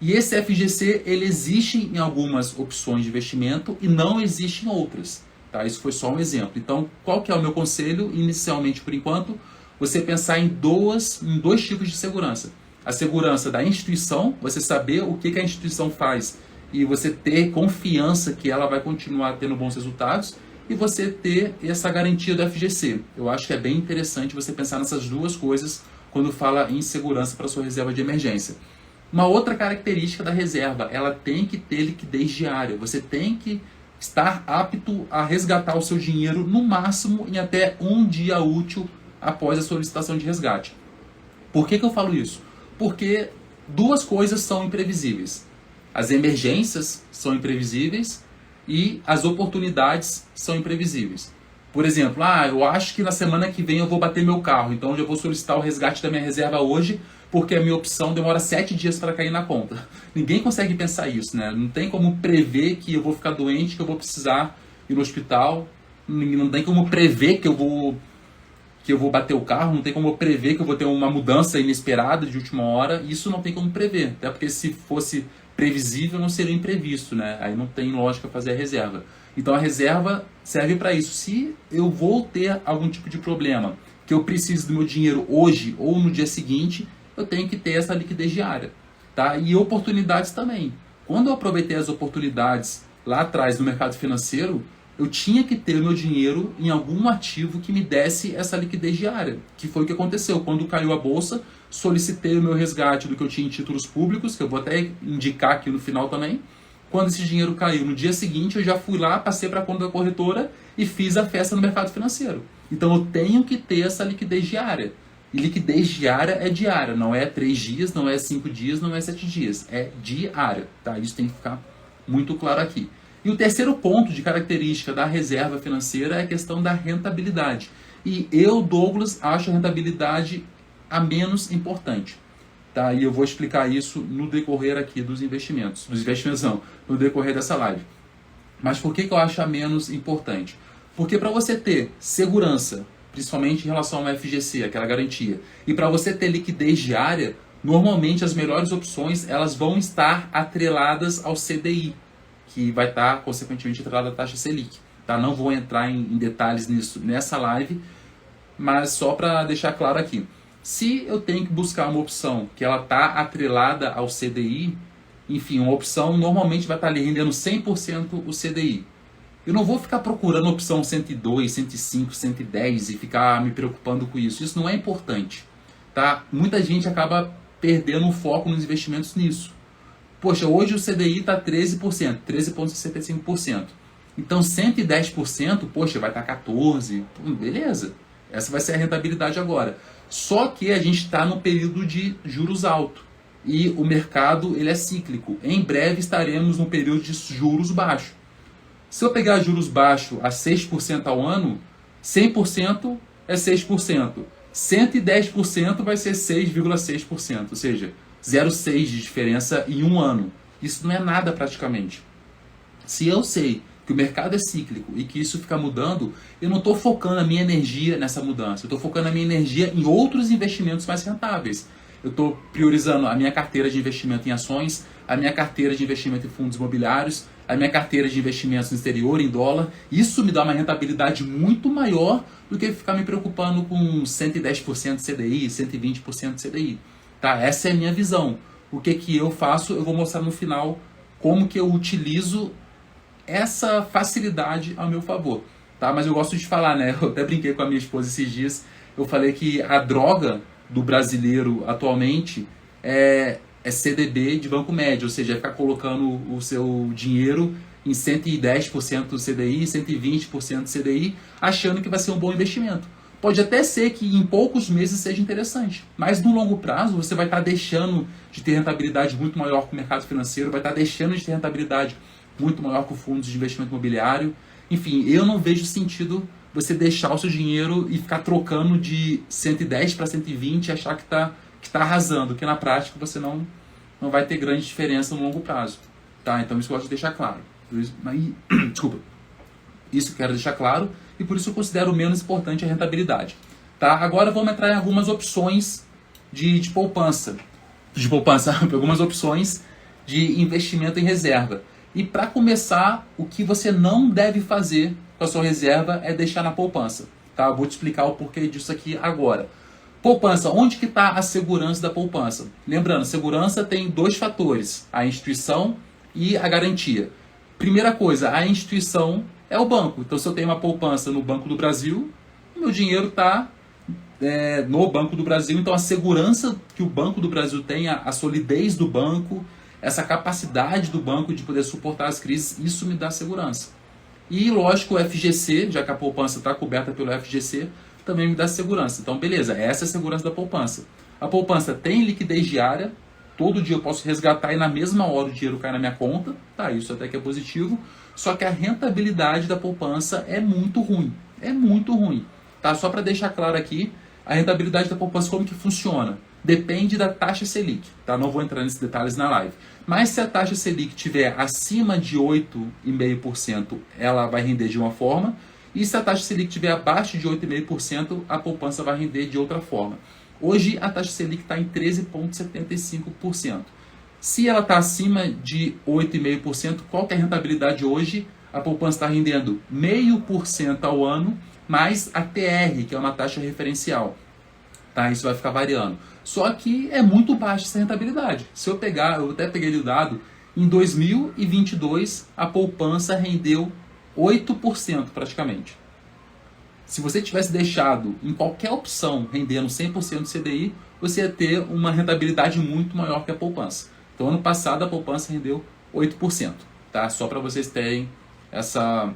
E esse FGC, ele existe em algumas opções de investimento e não existe em outras. Tá? Isso foi só um exemplo. Então, qual que é o meu conselho, inicialmente, por enquanto? Você pensar em dois tipos de segurança. A segurança da instituição, você saber o que a instituição faz e você ter confiança que ela vai continuar tendo bons resultados, e você ter essa garantia do FGC. Eu acho que é bem interessante você pensar nessas duas coisas quando fala em segurança para sua reserva de emergência. Uma outra característica da reserva, ela tem que ter liquidez diária. Você tem que estar apto a resgatar o seu dinheiro no máximo em até 1 dia útil após a solicitação de resgate. Por que eu falo isso? Porque 2 coisas são imprevisíveis. As emergências são imprevisíveis e as oportunidades são imprevisíveis. Por exemplo, eu acho que na semana que vem eu vou bater meu carro, então eu já vou solicitar o resgate da minha reserva hoje, porque a minha opção demora 7 dias para cair na conta. Ninguém consegue pensar isso, né? Não tem como prever que eu vou ficar doente, que eu vou precisar ir no hospital. Não tem como prever que eu vou bater o carro, não tem como prever que eu vou ter uma mudança inesperada de última hora. Isso não tem como prever, até porque se fosse previsível não seria imprevisto, né? Aí não tem lógica fazer a reserva. Então a reserva serve para isso. Se eu vou ter algum tipo de problema, que eu preciso do meu dinheiro hoje ou no dia seguinte, eu tenho que ter essa liquidez diária, tá? E oportunidades também. Quando eu aproveitei as oportunidades lá atrás no mercado financeiro, eu tinha que ter meu dinheiro em algum ativo que me desse essa liquidez diária, que foi o que aconteceu. Quando caiu a bolsa, solicitei o meu resgate do que eu tinha em títulos públicos, que eu vou até indicar aqui no final também. Quando esse dinheiro caiu, no dia seguinte eu já fui lá, passei para a conta da corretora e fiz a festa no mercado financeiro. Então eu tenho que ter essa liquidez diária. E liquidez diária é diária, não é 3 dias, não é 5 dias, não é 7 dias, é diária, tá? Isso tem que ficar muito claro aqui. E o terceiro ponto de característica da reserva financeira é a questão da rentabilidade. E eu, Douglas, acho a rentabilidade a menos importante. Tá? E eu vou explicar isso no decorrer aqui dos investimentos. No decorrer dessa live. Mas por que eu acho a menos importante? Porque para você ter segurança, principalmente em relação ao FGC, aquela garantia, e para você ter liquidez diária, normalmente as melhores opções elas vão estar atreladas ao CDI, que vai estar, consequentemente, atrelado à taxa Selic. Tá? Não vou entrar em detalhes nisso nessa live, mas só para deixar claro aqui. Se eu tenho que buscar uma opção que ela está atrelada ao CDI, enfim, uma opção normalmente vai estar ali rendendo 100% o CDI. Eu não vou ficar procurando a opção 102, 105, 110 e ficar me preocupando com isso. Isso não é importante. Tá? Muita gente acaba perdendo o foco nos investimentos nisso. Poxa, hoje o CDI está 13%, 13,65%. Então 110%, poxa, vai estar 14%, beleza. Essa vai ser a rentabilidade agora. Só que a gente está no período de juros altos e o mercado ele é cíclico. Em breve estaremos no período de juros baixos. Se eu pegar juros baixos a 6% ao ano, 100% é 6%. 110% vai ser 6,6%, ou seja, 0,6% de diferença em um ano. Isso não é nada praticamente. Se eu sei que o mercado é cíclico e que isso fica mudando, eu não estou focando a minha energia nessa mudança. Eu estou focando a minha energia em outros investimentos mais rentáveis. Eu estou priorizando a minha carteira de investimento em ações, a minha carteira de investimento em fundos imobiliários, a minha carteira de investimentos no exterior, em dólar. Isso me dá uma rentabilidade muito maior do que ficar me preocupando com 110% CDI, 120% CDI. Tá? Essa é a minha visão. O que eu faço, eu vou mostrar no final como que eu utilizo essa facilidade ao meu favor. Tá? Mas eu gosto de falar, né? Eu até brinquei com a minha esposa esses dias. Eu falei que a droga do brasileiro atualmente é CDB de banco médio, ou seja, é ficar colocando o seu dinheiro em 110% CDI, 120% CDI, achando que vai ser um bom investimento. Pode até ser que em poucos meses seja interessante, mas no longo prazo você vai estar deixando de ter rentabilidade muito maior com o mercado financeiro, vai estar deixando de ter rentabilidade muito maior com fundos de investimento imobiliário. Enfim, eu não vejo sentido você deixar o seu dinheiro e ficar trocando de 110 para 120 e achar que está arrasando, que na prática você não vai ter grande diferença no longo prazo. Tá? Então isso eu gosto de deixar claro. Desculpa. Isso eu quero deixar claro e por isso eu considero menos importante a rentabilidade. Tá? Agora vamos entrar em algumas opções de poupança. Algumas opções de investimento em reserva. E para começar, o que você não deve fazer com a sua reserva é deixar na poupança. Tá? Eu vou te explicar o porquê disso aqui agora. Poupança, onde que está a segurança da poupança? Lembrando, segurança tem dois fatores, a instituição e a garantia. Primeira coisa, a instituição é o banco. Então, se eu tenho uma poupança no Banco do Brasil, o meu dinheiro está no Banco do Brasil. Então, a segurança que o Banco do Brasil tem, a solidez do banco, essa capacidade do banco de poder suportar as crises, isso me dá segurança. E, lógico, o FGC, já que a poupança está coberta pelo FGC, também me dá segurança. Então, beleza, essa é a segurança da poupança. A poupança tem liquidez diária, todo dia eu posso resgatar e na mesma hora o dinheiro cai na minha conta, tá? Isso até que é positivo, só que a rentabilidade da poupança é muito ruim, tá? Só para deixar claro aqui, a rentabilidade da poupança, como que funciona? Depende da taxa Selic, tá? Não vou entrar nesses detalhes na live. Mas se a taxa Selic estiver acima de 8,5%, ela vai render de uma forma, e se a taxa Selic estiver abaixo de 8,5%, a poupança vai render de outra forma. Hoje a taxa Selic está em 13,75%. Se ela está acima de 8,5%, qual que é a rentabilidade hoje? A poupança está rendendo 0,5% ao ano, mais a TR, que é uma taxa referencial. Tá? Isso vai ficar variando. Só que é muito baixa essa rentabilidade. Se eu pegar, eu até peguei o dado, em 2022 a poupança rendeu 8% praticamente. Se você tivesse deixado em qualquer opção rendendo 100% do CDI, você ia ter uma rentabilidade muito maior que a poupança. Então, ano passado a poupança rendeu 8%. Tá? Só para vocês terem essa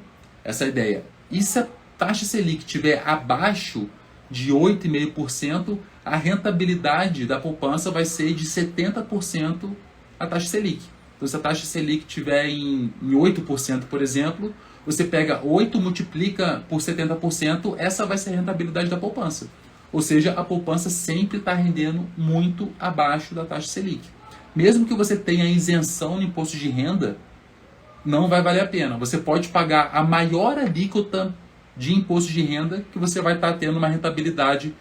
ideia. E se a taxa Selic estiver abaixo de 8,5%, a rentabilidade da poupança vai ser de 70% a taxa Selic. Então, se a taxa Selic estiver em 8%, por exemplo, você pega 8, multiplica por 70%, essa vai ser a rentabilidade da poupança. Ou seja, a poupança sempre está rendendo muito abaixo da taxa Selic. Mesmo que você tenha isenção no imposto de renda, não vai valer a pena. Você pode pagar a maior alíquota de imposto de renda que você vai estar tendo uma rentabilidade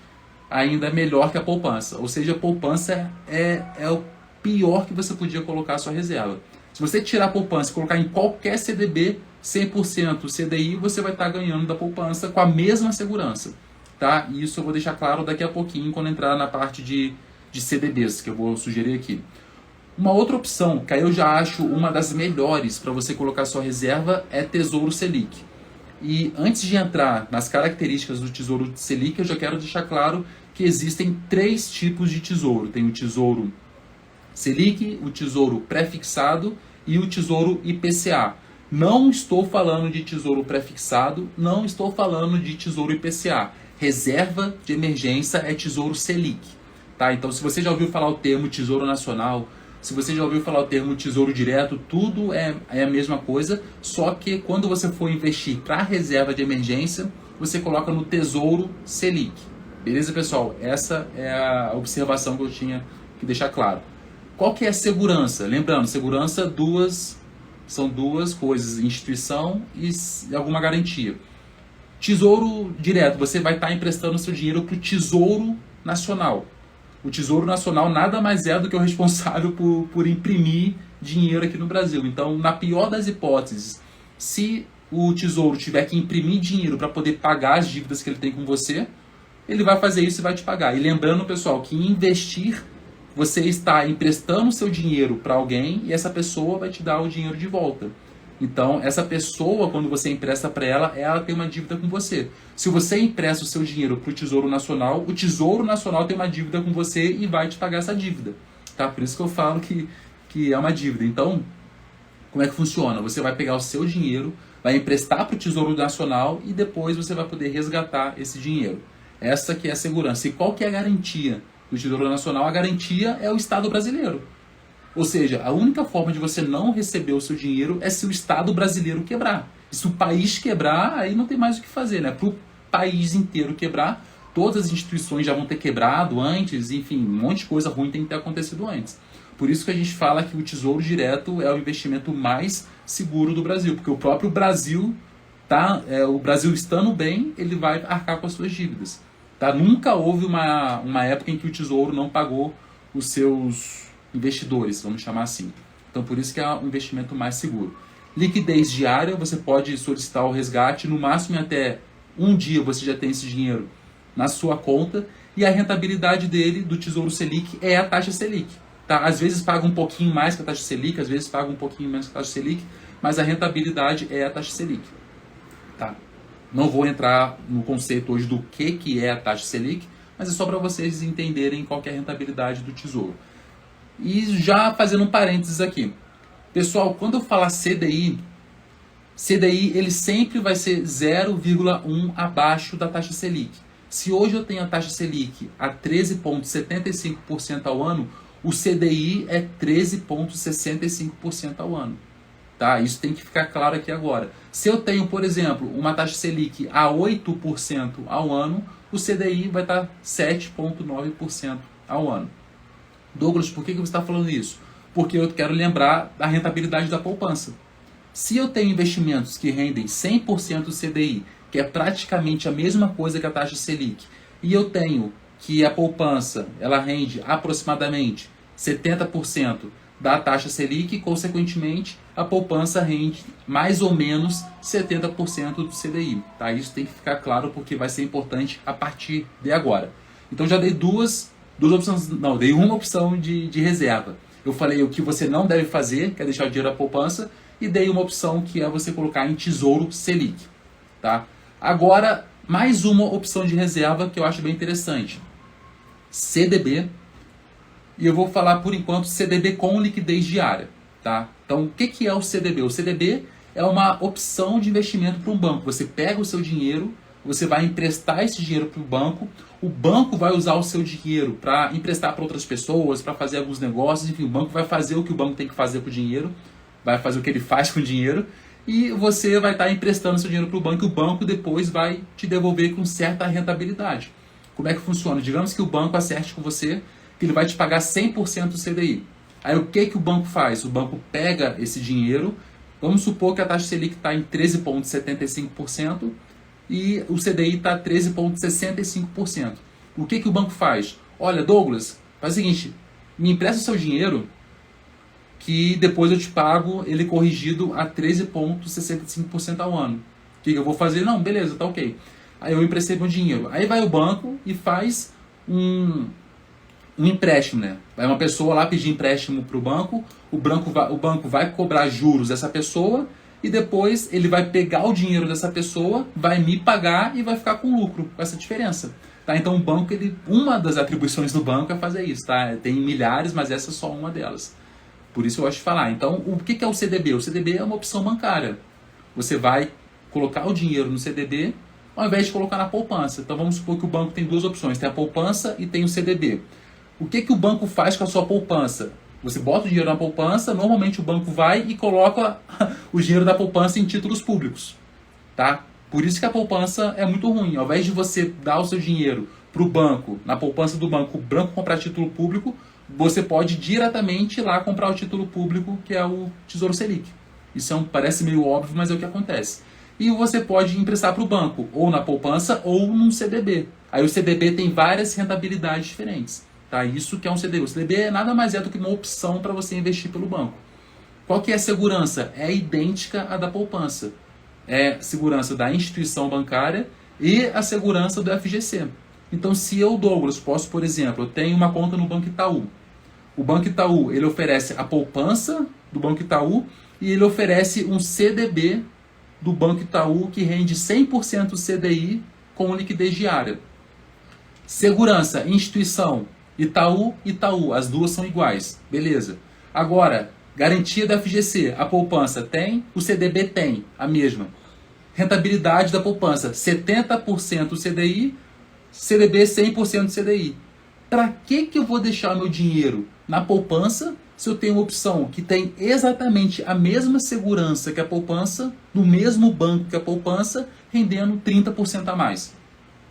ainda melhor que a poupança. Ou seja, a poupança é o pior que você podia colocar a sua reserva. Se você tirar a poupança e colocar em qualquer CDB, 100% CDI, você vai estar ganhando da poupança com a mesma segurança. Tá? E isso eu vou deixar claro daqui a pouquinho, quando entrar na parte de CDBs, que eu vou sugerir aqui. Uma outra opção, que aí eu já acho uma das melhores para você colocar sua reserva, é Tesouro Selic. E antes de entrar nas características do Tesouro Selic, eu já quero deixar claro que existem 3 tipos de tesouro. Tem o Tesouro Selic, o Tesouro Pré-fixado e o Tesouro IPCA. Não estou falando de tesouro prefixado, não estou falando de tesouro IPCA. Reserva de emergência é tesouro Selic. Tá? Então, se você já ouviu falar o termo Tesouro Nacional, se você já ouviu falar o termo Tesouro Direto, tudo é a mesma coisa, só que quando você for investir para reserva de emergência, você coloca no Tesouro Selic. Beleza, pessoal? Essa é a observação que eu tinha que deixar claro. Qual que é a segurança? Lembrando, segurança são duas coisas, instituição e alguma garantia. Tesouro Direto, você vai estar emprestando seu dinheiro para o Tesouro Nacional. O Tesouro Nacional nada mais é do que o responsável por imprimir dinheiro aqui no Brasil. Então, na pior das hipóteses, se o Tesouro tiver que imprimir dinheiro para poder pagar as dívidas que ele tem com você, ele vai fazer isso e vai te pagar. E lembrando, pessoal, que investir, você está emprestando seu dinheiro para alguém e essa pessoa vai te dar o dinheiro de volta. Então, essa pessoa, quando você empresta para ela tem uma dívida com você. Se você empresta o seu dinheiro para o Tesouro Nacional, o Tesouro Nacional tem uma dívida com você e vai te pagar essa dívida. Tá? Por isso que eu falo que é uma dívida. Então, como é que funciona? Você vai pegar o seu dinheiro, vai emprestar para o Tesouro Nacional e depois você vai poder resgatar esse dinheiro. Essa que é a segurança. E qual que é a garantia do Tesouro Nacional? A garantia é o Estado brasileiro. Ou seja, a única forma de você não receber o seu dinheiro é se o Estado brasileiro quebrar. E se o país quebrar, aí não tem mais o que fazer, né? Para o país inteiro quebrar, todas as instituições já vão ter quebrado antes, enfim, um monte de coisa ruim tem que ter acontecido antes. Por isso que a gente fala que o Tesouro Direto é o investimento mais seguro do Brasil, porque o próprio Brasil, o Brasil estando bem, ele vai arcar com as suas dívidas. Tá? Nunca houve uma época em que o Tesouro não pagou os seus investidores, vamos chamar assim. Então, por isso que é um investimento mais seguro. Liquidez diária, você pode solicitar o resgate, no máximo em até um dia você já tem esse dinheiro na sua conta, e a rentabilidade dele, do Tesouro Selic, é a taxa Selic. Tá? Às vezes paga um pouquinho mais que a taxa Selic, às vezes paga um pouquinho menos que a taxa Selic, mas a rentabilidade é a taxa Selic. Tá? Não vou entrar no conceito hoje do que é a taxa Selic, mas é só para vocês entenderem qual que é a rentabilidade do Tesouro. E já fazendo um parênteses aqui. Pessoal, quando eu falar CDI ele sempre vai ser 0,1 abaixo da taxa Selic. Se hoje eu tenho a taxa Selic a 13,75% ao ano, o CDI é 13,65% ao ano. Tá? Isso tem que ficar claro aqui agora. Se eu tenho, por exemplo, uma taxa Selic a 8% ao ano, o CDI vai estar 7,9% ao ano. Douglas, por que você está falando isso? Porque eu quero lembrar da rentabilidade da poupança. Se eu tenho investimentos que rendem 100% CDI, que é praticamente a mesma coisa que a taxa Selic, e eu tenho que a poupança ela rende aproximadamente 70% da taxa Selic, consequentemente a poupança rende mais ou menos 70% do CDI. Tá? Isso tem que ficar claro porque vai ser importante a partir de agora. Então já dei duas opções, não, dei uma opção de reserva. Eu falei o que você não deve fazer, que é deixar o dinheiro na poupança, e dei uma opção que é você colocar em Tesouro Selic. Tá? Agora, mais uma opção de reserva que eu acho bem interessante. CDB, e eu vou falar por enquanto CDB com liquidez diária. Tá? Então, o que é o CDB? O CDB é uma opção de investimento para um banco. Você pega o seu dinheiro, você vai emprestar esse dinheiro para o banco vai usar o seu dinheiro para emprestar para outras pessoas, para fazer alguns negócios, enfim, o banco vai fazer o que o banco tem que fazer com o dinheiro, vai fazer o que ele faz com o dinheiro, e você vai estar emprestando seu dinheiro para o banco, e o banco depois vai te devolver com certa rentabilidade. Como é que funciona? Digamos que o banco acerte com você que ele vai te pagar 100% do CDI. Aí o que o banco faz? O banco pega esse dinheiro, vamos supor que a taxa Selic está em 13,75%, e o CDI está 13,65%. O que o banco faz? Olha, Douglas, faz o seguinte, me empresta o seu dinheiro que depois eu te pago ele corrigido a 13,65% ao ano. O que eu vou fazer? Não, beleza, tá ok. Aí eu emprestei meu dinheiro. Aí vai o banco e faz um empréstimo, né? Vai uma pessoa lá pedir empréstimo para o banco vai cobrar juros dessa pessoa, e depois ele vai pegar o dinheiro dessa pessoa, vai me pagar e vai ficar com lucro, com essa diferença. Tá? Então o banco, uma das atribuições do banco é fazer isso. Tá? Tem milhares, mas essa é só uma delas. Por isso eu gosto de falar. Então, o que é o CDB? O CDB é uma opção bancária. Você vai colocar o dinheiro no CDB ao invés de colocar na poupança. Então, vamos supor que o banco tem duas opções. Tem a poupança e tem o CDB. O que o banco faz com a sua poupança? Você bota o dinheiro na poupança, normalmente o banco vai e coloca o dinheiro da poupança em títulos públicos. Tá? Por isso que a poupança é muito ruim. Ao invés de você dar o seu dinheiro para o banco, na poupança do banco, o banco comprar título público, você pode diretamente ir lá comprar o título público, que é o Tesouro Selic. Isso parece meio óbvio, mas é o que acontece. E você pode emprestar para o banco, ou na poupança, ou num CDB. Aí o CDB tem várias rentabilidades diferentes. Tá? Isso que é um CDB. O CDB é nada mais do que uma opção para você investir pelo banco. Qual que é a segurança? É idêntica à da poupança. É a segurança da instituição bancária e a segurança do FGC. Então, se eu, Douglas, posso, por exemplo, eu tenho uma conta no Banco Itaú. O Banco Itaú, ele oferece a poupança do Banco Itaú e ele oferece um CDB do Banco Itaú que rende 100% CDI com liquidez diária. Segurança, instituição, Itaú, Itaú, as duas são iguais. Beleza. Agora, garantia da FGC, a poupança tem, o CDB tem, a mesma. Rentabilidade da poupança, 70% CDI, CDB 100% CDI. Para que eu vou deixar meu dinheiro na poupança se eu tenho uma opção que tem exatamente a mesma segurança que a poupança, no mesmo banco que a poupança, rendendo 30% a mais?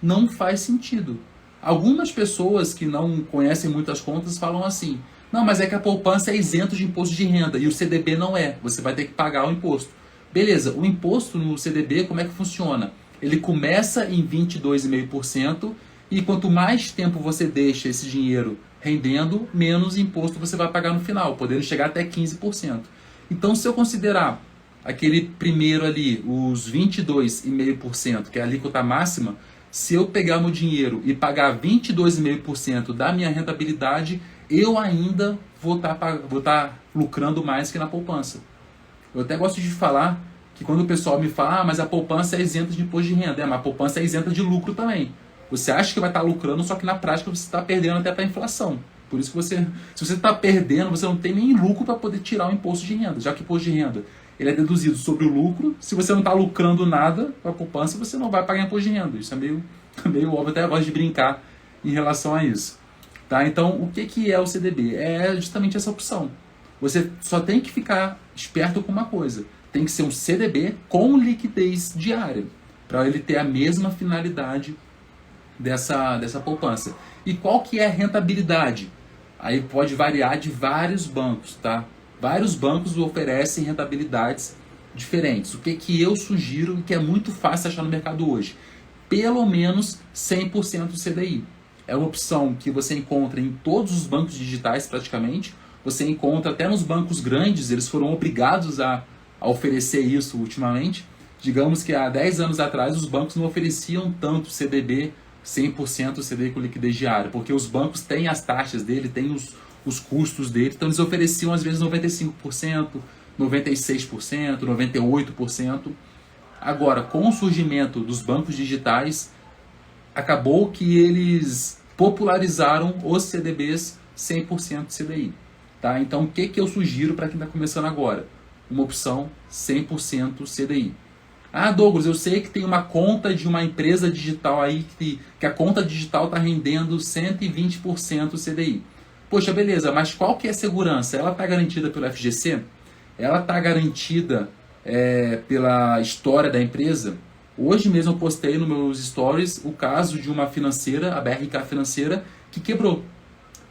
Não faz sentido. Algumas pessoas que não conhecem muitas contas falam assim: não, mas é que a poupança é isento de imposto de renda e o CDB não é. Você vai ter que pagar o imposto. Beleza, o imposto no CDB, como é que funciona? Ele começa em 22,5% e quanto mais tempo você deixa esse dinheiro rendendo, menos imposto você vai pagar no final, podendo chegar até 15%. Então, se eu considerar aquele primeiro ali, os 22,5%, que é a alíquota máxima, se eu pegar meu dinheiro e pagar 22,5% da minha rentabilidade, eu ainda vou estar lucrando mais que na poupança. Eu até gosto de falar que quando o pessoal me fala, mas a poupança é isenta de imposto de renda, mas a poupança é isenta de lucro também. Você acha que vai estar lucrando, só que na prática você está perdendo até para a inflação. Por isso que se você está perdendo, você não tem nem lucro para poder tirar o imposto de renda, já que o imposto de renda ele é deduzido sobre o lucro. Se você não está lucrando nada com a poupança, você não vai pagar imposto de renda. Isso é meio óbvio, até eu gosto de brincar em relação a isso. Tá? Então, o que é o CDB? É justamente essa opção. Você só tem que ficar esperto com uma coisa. Tem que ser um CDB com liquidez diária, para ele ter a mesma finalidade dessa poupança. E qual que é a rentabilidade? Aí pode variar de vários bancos, tá? Vários bancos oferecem rentabilidades diferentes. O que eu sugiro, que é muito fácil achar no mercado hoje? Pelo menos 100% CDI. É uma opção que você encontra em todos os bancos digitais praticamente. Você encontra até nos bancos grandes, eles foram obrigados a oferecer isso ultimamente. Digamos que há 10 anos atrás os bancos não ofereciam tanto CDB 100% CDI com liquidez diária, porque os bancos têm as taxas dele, têm os custos dele, então eles ofereciam às vezes 95%, 96%, 98%. Agora, com o surgimento dos bancos digitais, acabou que eles popularizaram os CDBs 100% CDI. Tá? Então, o que eu sugiro para quem está começando agora? Uma opção 100% CDI. Ah, Douglas, eu sei que tem uma conta de uma empresa digital aí que a conta digital está rendendo 120% CDI. Poxa, beleza, mas qual que é a segurança? Ela está garantida pelo FGC? Ela está garantida pela história da empresa? Hoje mesmo eu postei nos meus stories o caso de uma financeira, a BRK Financeira, que quebrou.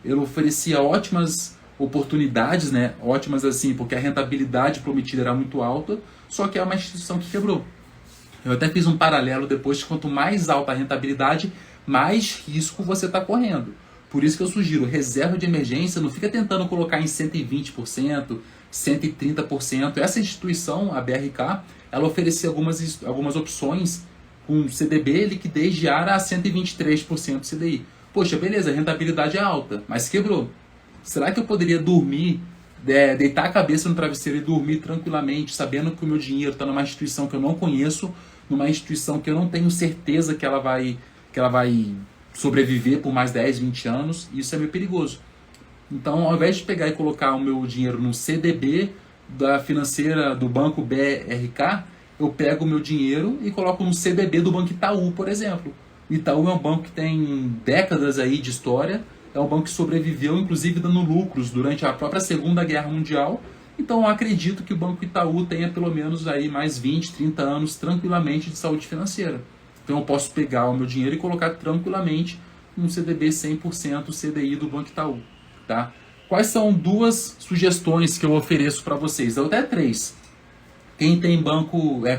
Ele oferecia ótimas oportunidades, né? Ótimas assim, porque a rentabilidade prometida era muito alta, só que é uma instituição que quebrou. Eu até fiz um paralelo depois, quanto mais alta a rentabilidade, mais risco você está correndo. Por isso que eu sugiro, reserva de emergência, não fica tentando colocar em 120%, 130%. Essa instituição, a BRK, ela oferecia algumas opções com CDB, liquidez diária a 123% CDI. Poxa, beleza, a rentabilidade é alta, mas quebrou. Será que eu poderia dormir, deitar a cabeça no travesseiro e dormir tranquilamente, sabendo que o meu dinheiro está numa instituição que eu não conheço, numa instituição que eu não tenho certeza que ela vai sobreviver por mais 10, 20 anos? Isso é meio perigoso. Então, ao invés de pegar e colocar o meu dinheiro no CDB da financeira do banco BRK, eu pego o meu dinheiro e coloco no CDB do Banco Itaú, por exemplo. O Itaú é um banco que tem décadas aí de história, é um banco que sobreviveu, inclusive dando lucros durante a própria Segunda Guerra Mundial. Então, eu acredito que o Banco Itaú tenha pelo menos aí mais 20, 30 anos tranquilamente de saúde financeira. Então, eu posso pegar o meu dinheiro e colocar tranquilamente num CDB 100% CDI do Banco Itaú. Tá? Quais são duas sugestões que eu ofereço para vocês? Até três. Quem tem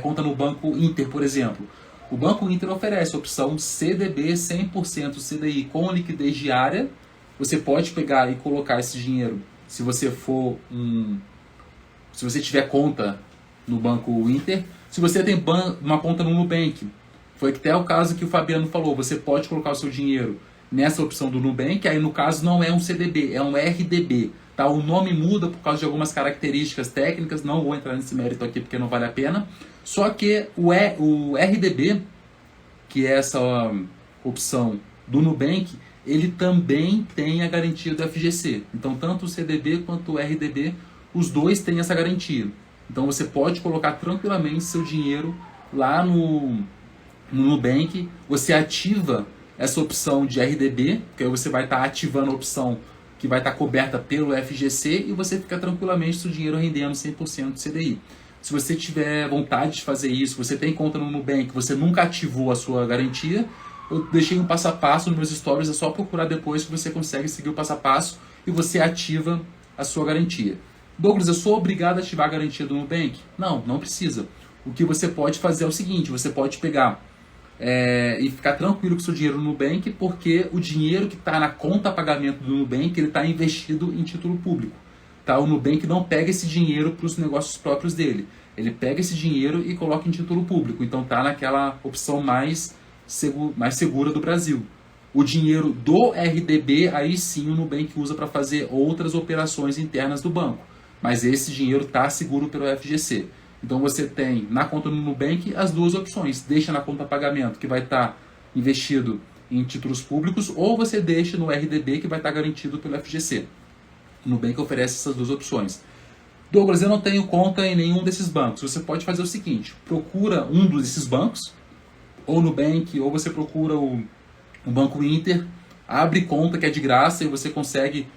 conta no Banco Inter, por exemplo, o Banco Inter oferece a opção CDB 100% CDI com liquidez diária. Você pode pegar e colocar esse dinheiro, se você tiver conta no Banco Inter. Se você tem uma conta no Nubank, foi até o caso que o Fabiano falou, você pode colocar o seu dinheiro nessa opção do Nubank, aí no caso não é um CDB, é um RDB. Tá? O nome muda por causa de algumas características técnicas, não vou entrar nesse mérito aqui porque não vale a pena. Só que o RDB, que é essa opção do Nubank, ele também tem a garantia do FGC. Então tanto o CDB quanto o RDB, os dois têm essa garantia. Então você pode colocar tranquilamente seu dinheiro lá no Nubank, você ativa essa opção de RDB, que aí você vai estar ativando a opção que vai estar coberta pelo FGC e você fica tranquilamente seu dinheiro rendendo 100% de CDI. Se você tiver vontade de fazer isso, você tem conta no Nubank, você nunca ativou a sua garantia, eu deixei um passo a passo nos meus stories, é só procurar depois que você consegue seguir o passo a passo e você ativa a sua garantia. Douglas, eu sou obrigado a ativar a garantia do Nubank? Não, não precisa. O que você pode fazer é o seguinte, você pode pegar e ficar tranquilo com o seu dinheiro no Nubank, porque o dinheiro que está na conta pagamento do Nubank, ele está investido em título público. Tá? O Nubank não pega esse dinheiro para os negócios próprios dele. Ele pega esse dinheiro e coloca em título público. Então está naquela opção mais segura do Brasil. O dinheiro do RDB, aí sim o Nubank usa para fazer outras operações internas do banco. Mas esse dinheiro está seguro pelo FGC. Então você tem na conta no Nubank as duas opções. Deixa na conta pagamento, que vai estar investido em títulos públicos, ou você deixa no RDB, que vai estar garantido pelo FGC. O Nubank oferece essas duas opções. Douglas, eu não tenho conta em nenhum desses bancos. Você pode fazer o seguinte, procura um desses bancos, ou Nubank, ou você procura o Banco Inter, abre conta que é de graça e você consegue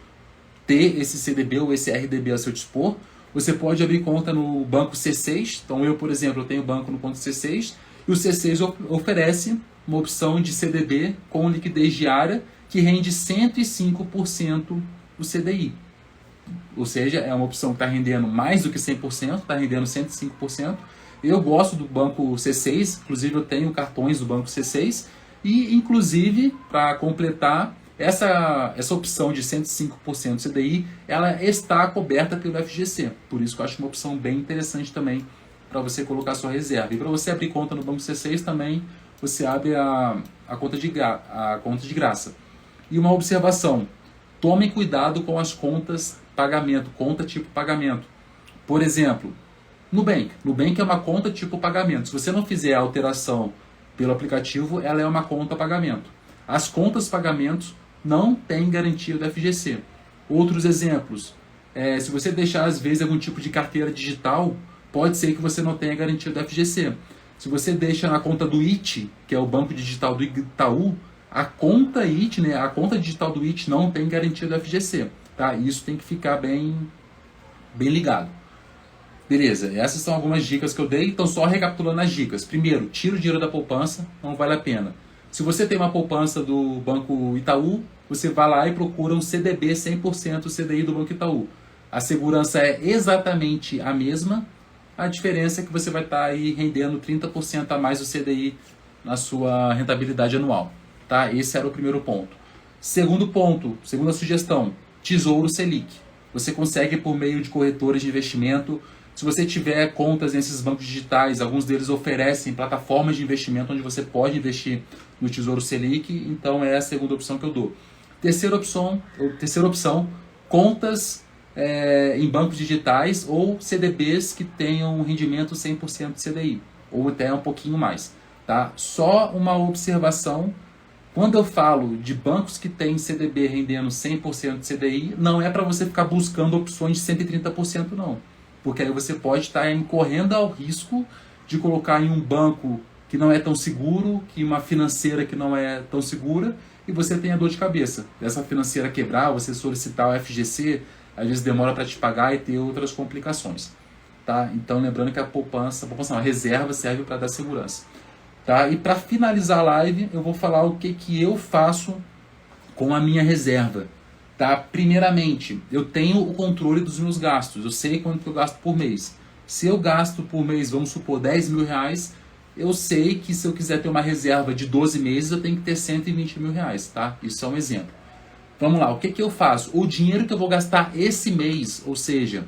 ter esse CDB ou esse RDB a seu dispor. Você pode abrir conta no banco C6. Então eu, por exemplo, eu tenho banco no banco C6 e o C6 oferece uma opção de CDB com liquidez diária que rende 105% do CDI. Ou seja, é uma opção que está rendendo mais do que 100%, está rendendo 105%. Eu gosto do banco C6, inclusive eu tenho cartões do banco C6 e, inclusive, para completar, essa opção de 105% CDI, ela está coberta pelo FGC. Por isso que eu acho uma opção bem interessante também para você colocar sua reserva. E para você abrir conta no banco C6 também, você abre a conta de graça. E uma observação, tome cuidado com as contas pagamento, conta tipo pagamento. Por exemplo, Nubank. Nubank é uma conta tipo pagamento. Se você não fizer a alteração pelo aplicativo, ela é uma conta pagamento. As contas pagamentos não têm garantia do FGC. Outros exemplos, se você deixar às vezes algum tipo de carteira digital, pode ser que você não tenha garantia do FGC. Se você deixa na conta do IT, que é o banco digital do Itaú, a conta IT, né, a conta digital do IT não tem garantia do FGC. Tá? Isso tem que ficar bem ligado. Beleza, essas são algumas dicas que eu dei. Então, só recapitulando as dicas. Primeiro, tira o dinheiro da poupança, não vale a pena. Se você tem uma poupança do Banco Itaú, você vai lá e procura um CDB 100% CDI do Banco Itaú. A segurança é exatamente a mesma, a diferença é que você vai estar aí rendendo 30% a mais do CDI na sua rentabilidade anual. Tá? Esse era o primeiro ponto. Segundo ponto, segunda sugestão, Tesouro Selic. Você consegue por meio de corretores de investimento. Se você tiver contas nesses bancos digitais, alguns deles oferecem plataformas de investimento onde você pode investir no Tesouro Selic, então é a segunda opção que eu dou. Terceira opção, contas em bancos digitais ou CDBs que tenham um rendimento 100% de CDI, ou até um pouquinho mais. Tá? Só uma observação, Quando eu falo de bancos que têm CDB rendendo 100% de CDI, não é para você ficar buscando opções de 130% não. Porque aí você pode estar incorrendo ao risco de colocar em um banco que não é tão seguro, que uma financeira que não é tão segura, e você tem a dor de cabeça. Essa financeira quebrar, você solicitar o FGC, às vezes demora para te pagar e ter outras complicações. Tá? Então lembrando que a poupança não, a reserva serve para dar segurança. Tá? E para finalizar a live, eu vou falar o que eu faço com a minha reserva. Tá? Primeiramente, eu tenho o controle dos meus gastos. Eu sei quanto eu gasto por mês. Se eu gasto por mês, vamos supor, 10 mil reais, eu sei que se eu quiser ter uma reserva de 12 meses, eu tenho que ter 120 mil reais. Tá? Isso é um exemplo. Vamos lá, o que eu faço? O dinheiro que eu vou gastar esse mês, ou seja,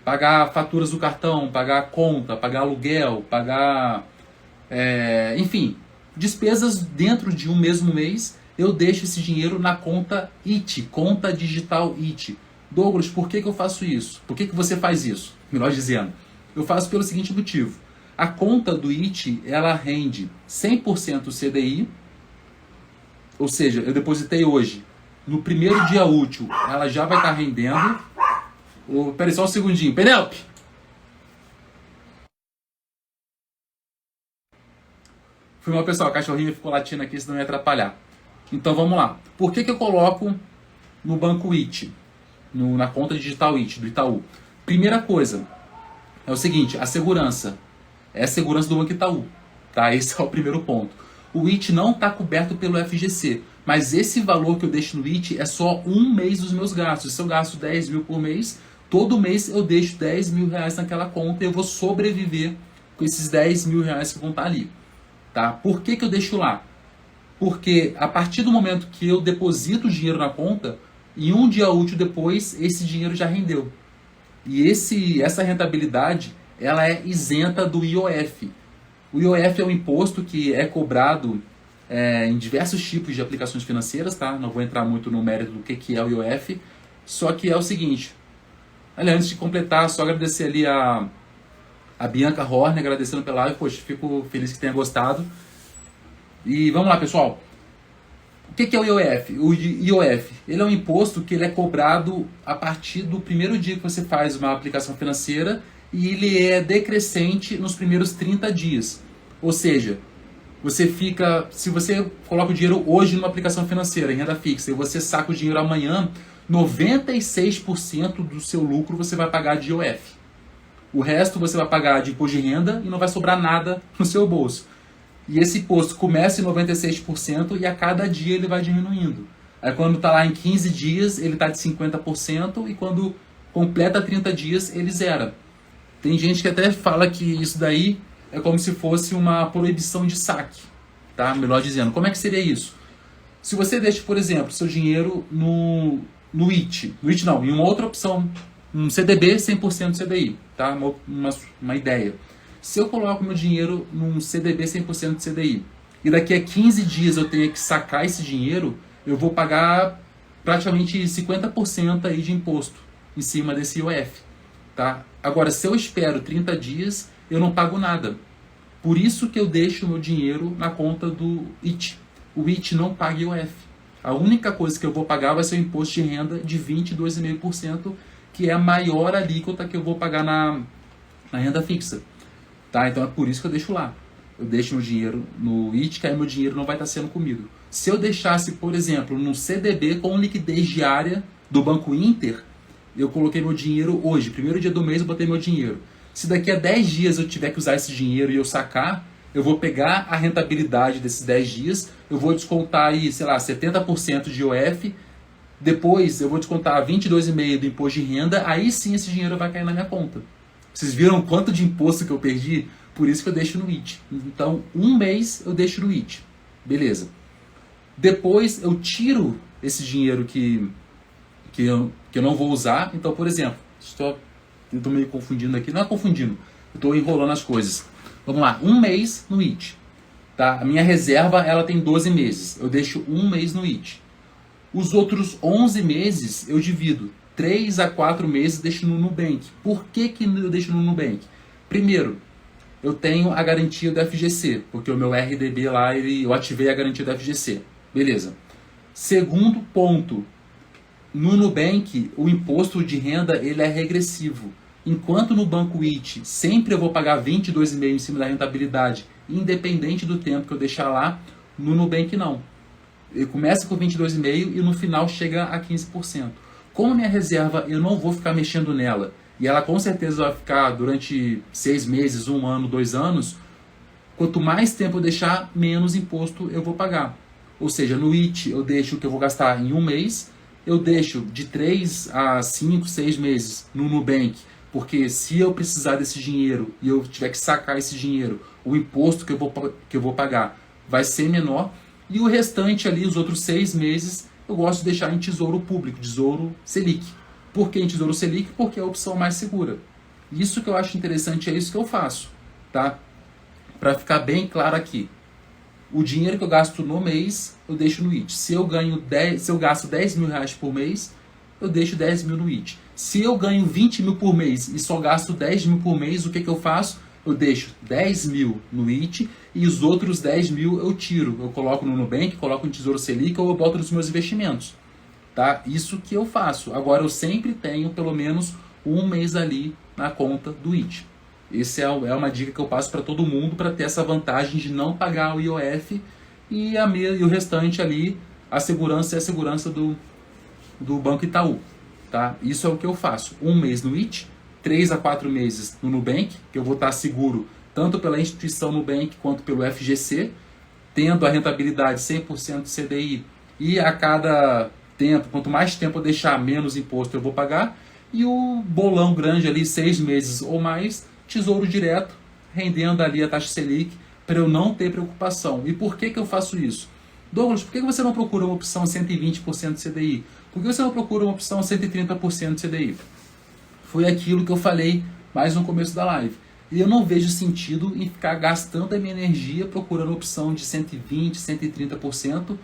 pagar faturas do cartão, pagar conta, pagar aluguel, pagar... enfim, despesas dentro de um mesmo mês, eu deixo esse dinheiro na conta IT, conta digital IT. Douglas, por que eu faço isso? Por que você faz isso? Melhor dizendo, eu faço pelo seguinte motivo. A conta do IT, ela rende 100% CDI, ou seja, eu depositei hoje. No primeiro dia útil, ela já vai estar rendendo. Peraí, só um segundinho. Penelope! Foi mal, pessoal. A cachorrinha ficou latindo aqui, senão ia atrapalhar. Então vamos lá. Por que eu coloco no banco IT? Na conta digital IT, do Itaú? Primeira coisa é o seguinte, a segurança. É a segurança do Banco Itaú. Tá? Esse é o primeiro ponto. O IT não está coberto pelo FGC. Mas esse valor que eu deixo no IT é só um mês dos meus gastos. Se eu gasto 10 mil por mês, todo mês eu deixo 10 mil reais naquela conta e eu vou sobreviver com esses 10 mil reais que vão estar ali. Tá? Por que eu deixo lá? Porque a partir do momento que eu deposito o dinheiro na conta, em um dia útil depois, esse dinheiro já rendeu. E essa rentabilidade, ela é isenta do IOF. O IOF é um imposto que é cobrado em diversos tipos de aplicações financeiras, tá? Não vou entrar muito no mérito do que é o IOF, só que é o seguinte. Aliás, antes de completar, só agradecer ali a Bianca Horner, agradecendo pela live, poxa, fico feliz que tenha gostado. E vamos lá, pessoal. O que é o IOF? O IOF, ele é um imposto que ele é cobrado a partir do primeiro dia que você faz uma aplicação financeira e ele é decrescente nos primeiros 30 dias. Ou seja, se você coloca o dinheiro hoje numa aplicação financeira, em renda fixa, e você saca o dinheiro amanhã, 96% do seu lucro você vai pagar de IOF. O resto você vai pagar de imposto de renda e não vai sobrar nada no seu bolso. E esse imposto começa em 96% e a cada dia ele vai diminuindo. Aí quando está lá em 15 dias, ele está de 50% e quando completa 30 dias, ele zera. Tem gente que até fala que isso daí é como se fosse uma proibição de saque, tá? Melhor dizendo, como é que seria isso? Se você deixa, por exemplo, seu dinheiro no IT, em uma outra opção, um CDB 100% CDI, tá? Uma ideia. Se eu coloco meu dinheiro num CDB 100% CDI e daqui a 15 dias eu tenho que sacar esse dinheiro, eu vou pagar praticamente 50% aí de imposto em cima desse IOF, tá? Agora, se eu espero 30 dias, eu não pago nada. Por isso que eu deixo o meu dinheiro na conta do IT. O IT não paga IOF. A única coisa que eu vou pagar vai ser o imposto de renda de 22,5%, que é a maior alíquota que eu vou pagar na renda fixa. Tá? Então é por isso que eu deixo lá. Eu deixo meu dinheiro no IT, que aí meu dinheiro não vai estar sendo comido. Se eu deixasse, por exemplo, num CDB com liquidez diária do Banco Inter, eu coloquei meu dinheiro hoje, primeiro dia do mês eu botei meu dinheiro. Se daqui a 10 dias eu tiver que usar esse dinheiro e eu sacar, eu vou pegar a rentabilidade desses 10 dias, eu vou descontar aí, sei lá, 70% de IOF, depois eu vou descontar 22,5% do imposto de renda, aí sim esse dinheiro vai cair na minha conta. Vocês viram quanto de imposto que eu perdi? Por isso que eu deixo no IT. Então, um mês eu deixo no IT. Beleza. Depois eu tiro esse dinheiro que eu não vou usar. Então, por exemplo, eu estou meio confundindo aqui. Não é confundindo, eu estou enrolando as coisas. Vamos lá, um mês no IT. Tá? A minha reserva ela tem 12 meses. Eu deixo um mês no IT. Os outros 11 meses eu divido. 3 a 4 meses deixo no Nubank. Por que eu deixo no Nubank? Primeiro, eu tenho a garantia do FGC, porque o meu RDB lá, eu ativei a garantia do FGC. Beleza. Segundo ponto, no Nubank, o imposto de renda ele é regressivo. Enquanto no Banco IT, sempre eu vou pagar 22,5% em cima da rentabilidade, independente do tempo que eu deixar lá, no Nubank não. Eu começo com 22,5% e no final chega a 15%. Como minha reserva, eu não vou ficar mexendo nela, e ela com certeza vai ficar durante 6 meses, 1 ano, 2 anos, quanto mais tempo eu deixar, menos imposto eu vou pagar. Ou seja, no IT eu deixo o que eu vou gastar em 1 mês, eu deixo de 3 a 5, 6 meses no Nubank, porque se eu precisar desse dinheiro e eu tiver que sacar esse dinheiro, o imposto que eu vou pagar vai ser menor. E o restante ali, os outros 6 meses, eu gosto de deixar em tesouro público, tesouro Selic. Por que em tesouro Selic? Porque é a opção mais segura. Isso que eu acho interessante, é isso que eu faço, tá? Para ficar bem claro aqui. O dinheiro que eu gasto no mês, eu deixo no IT. Se eu gasto 10 mil reais por mês, eu deixo 10 mil no IT. Se eu ganho 20 mil por mês e só gasto 10 mil por mês, o que eu faço? Eu deixo 10 mil no IT e os outros 10 mil eu tiro. Eu coloco no Nubank, coloco em Tesouro Selic ou eu boto nos meus investimentos. Tá? Isso que eu faço. Agora eu sempre tenho pelo menos 1 mês ali na conta do IT. Essa é uma dica que eu passo para todo mundo para ter essa vantagem de não pagar o IOF e o restante ali, a segurança é a segurança do Banco Itaú. Tá? Isso é o que eu faço. 1 mês no IT, 3 a 4 meses no Nubank, que eu vou estar seguro tanto pela instituição Nubank quanto pelo FGC, tendo a rentabilidade 100% CDI e a cada tempo, quanto mais tempo eu deixar, menos imposto eu vou pagar. E o bolão grande ali, 6 meses ou mais, tesouro direto, rendendo ali a taxa Selic, para eu não ter preocupação. E por que eu faço isso? Douglas, por que você não procura uma opção 120% CDI? Por que você não procura uma opção 130% CDI? Foi aquilo que eu falei mais no começo da live. E eu não vejo sentido em ficar gastando a minha energia procurando opção de 120%, 130%,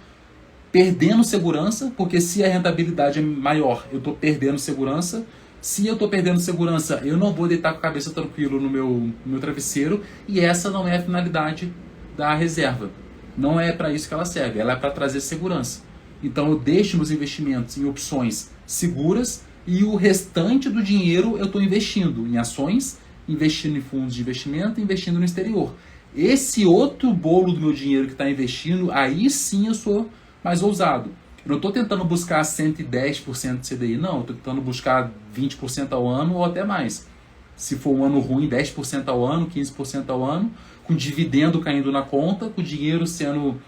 perdendo segurança, porque se a rentabilidade é maior, eu estou perdendo segurança. Se eu estou perdendo segurança, eu não vou deitar com a cabeça tranquilo no meu travesseiro, e essa não é a finalidade da reserva. Não é para isso que ela serve, ela é para trazer segurança. Então eu deixo meus investimentos em opções seguras e o restante do dinheiro eu estou investindo em ações, investindo em fundos de investimento, investindo no exterior. Esse outro bolo do meu dinheiro que está investindo, aí sim eu sou mais ousado. Eu não estou tentando buscar 110% de CDI, não. Eu estou tentando buscar 20% ao ano ou até mais. Se for um ano ruim, 10% ao ano, 15% ao ano, com dividendo caindo na conta, com o dinheiro sendo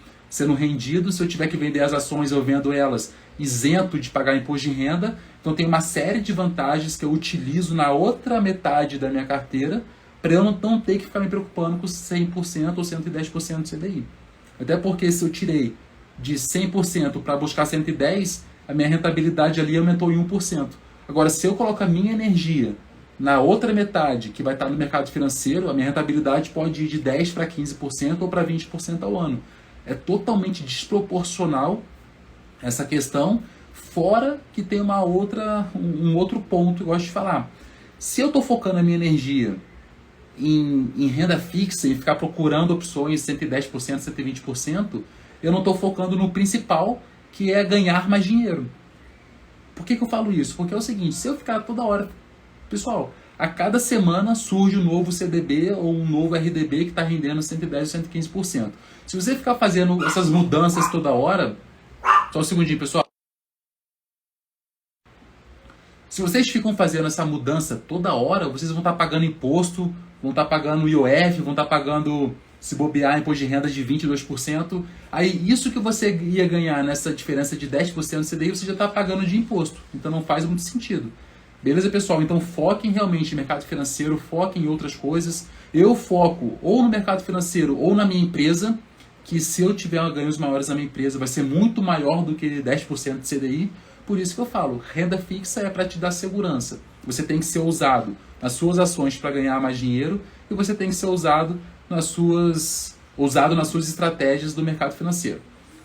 rendido. Se eu tiver que vender as ações, eu vendo elas isento de pagar imposto de renda. Então tem uma série de vantagens que eu utilizo na outra metade da minha carteira para eu não ter que ficar me preocupando com 100% ou 110% de CDI. Até porque se eu tirei de 100% para buscar 110%, a minha rentabilidade ali aumentou em 1%. Agora, se eu coloco a minha energia na outra metade, que vai estar no mercado financeiro, a minha rentabilidade pode ir de 10% para 15% ou para 20% ao ano. É totalmente desproporcional essa questão, fora que tem um outro ponto que eu gosto de falar. Se eu estou focando a minha energia em renda fixa e ficar procurando opções 110%, 120%, eu não estou focando no principal, que é ganhar mais dinheiro. Por que eu falo isso? Porque é o seguinte, se eu ficar toda hora... Pessoal, a cada semana surge um novo CDB ou um novo RDB que está rendendo 110% ou 115%. Se você ficar fazendo essas mudanças toda hora... Só um segundinho, pessoal. Se vocês ficam fazendo essa mudança toda hora, vocês vão estar pagando imposto, vão estar pagando IOF, vão estar pagando, se bobear, imposto de renda de 22%. Aí isso que você ia ganhar nessa diferença de 10% do CDI, você já está pagando de imposto. Então não faz muito sentido. Beleza, pessoal? Então foquem realmente no mercado financeiro, foquem em outras coisas. Eu foco ou no mercado financeiro ou na minha empresa, que se eu tiver ganhos maiores na minha empresa vai ser muito maior do que 10% de CDI. Por isso que eu falo, renda fixa é para te dar segurança. Você tem que ser ousado nas suas ações para ganhar mais dinheiro e você tem que ser ousado nas suas estratégias do mercado financeiro.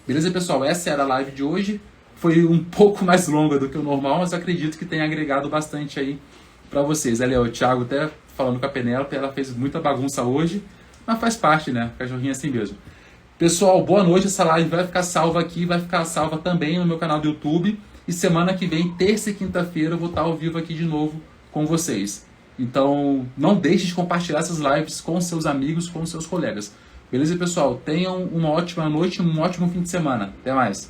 Beleza, pessoal? Essa era a live de hoje. Foi um pouco mais longa do que o normal, mas acredito que tenha agregado bastante aí para vocês. Ali, ó, o Thiago até falando com a Penélope, ela fez muita bagunça hoje, mas faz parte, né? Cachorrinho é assim mesmo. Pessoal, boa noite. Essa live vai ficar salva aqui, vai ficar salva também no meu canal do YouTube. E semana que vem, terça e quinta-feira, eu vou estar ao vivo aqui de novo com vocês. Então, não deixe de compartilhar essas lives com seus amigos, com seus colegas. Beleza, pessoal? Tenham uma ótima noite, um ótimo fim de semana. Até mais.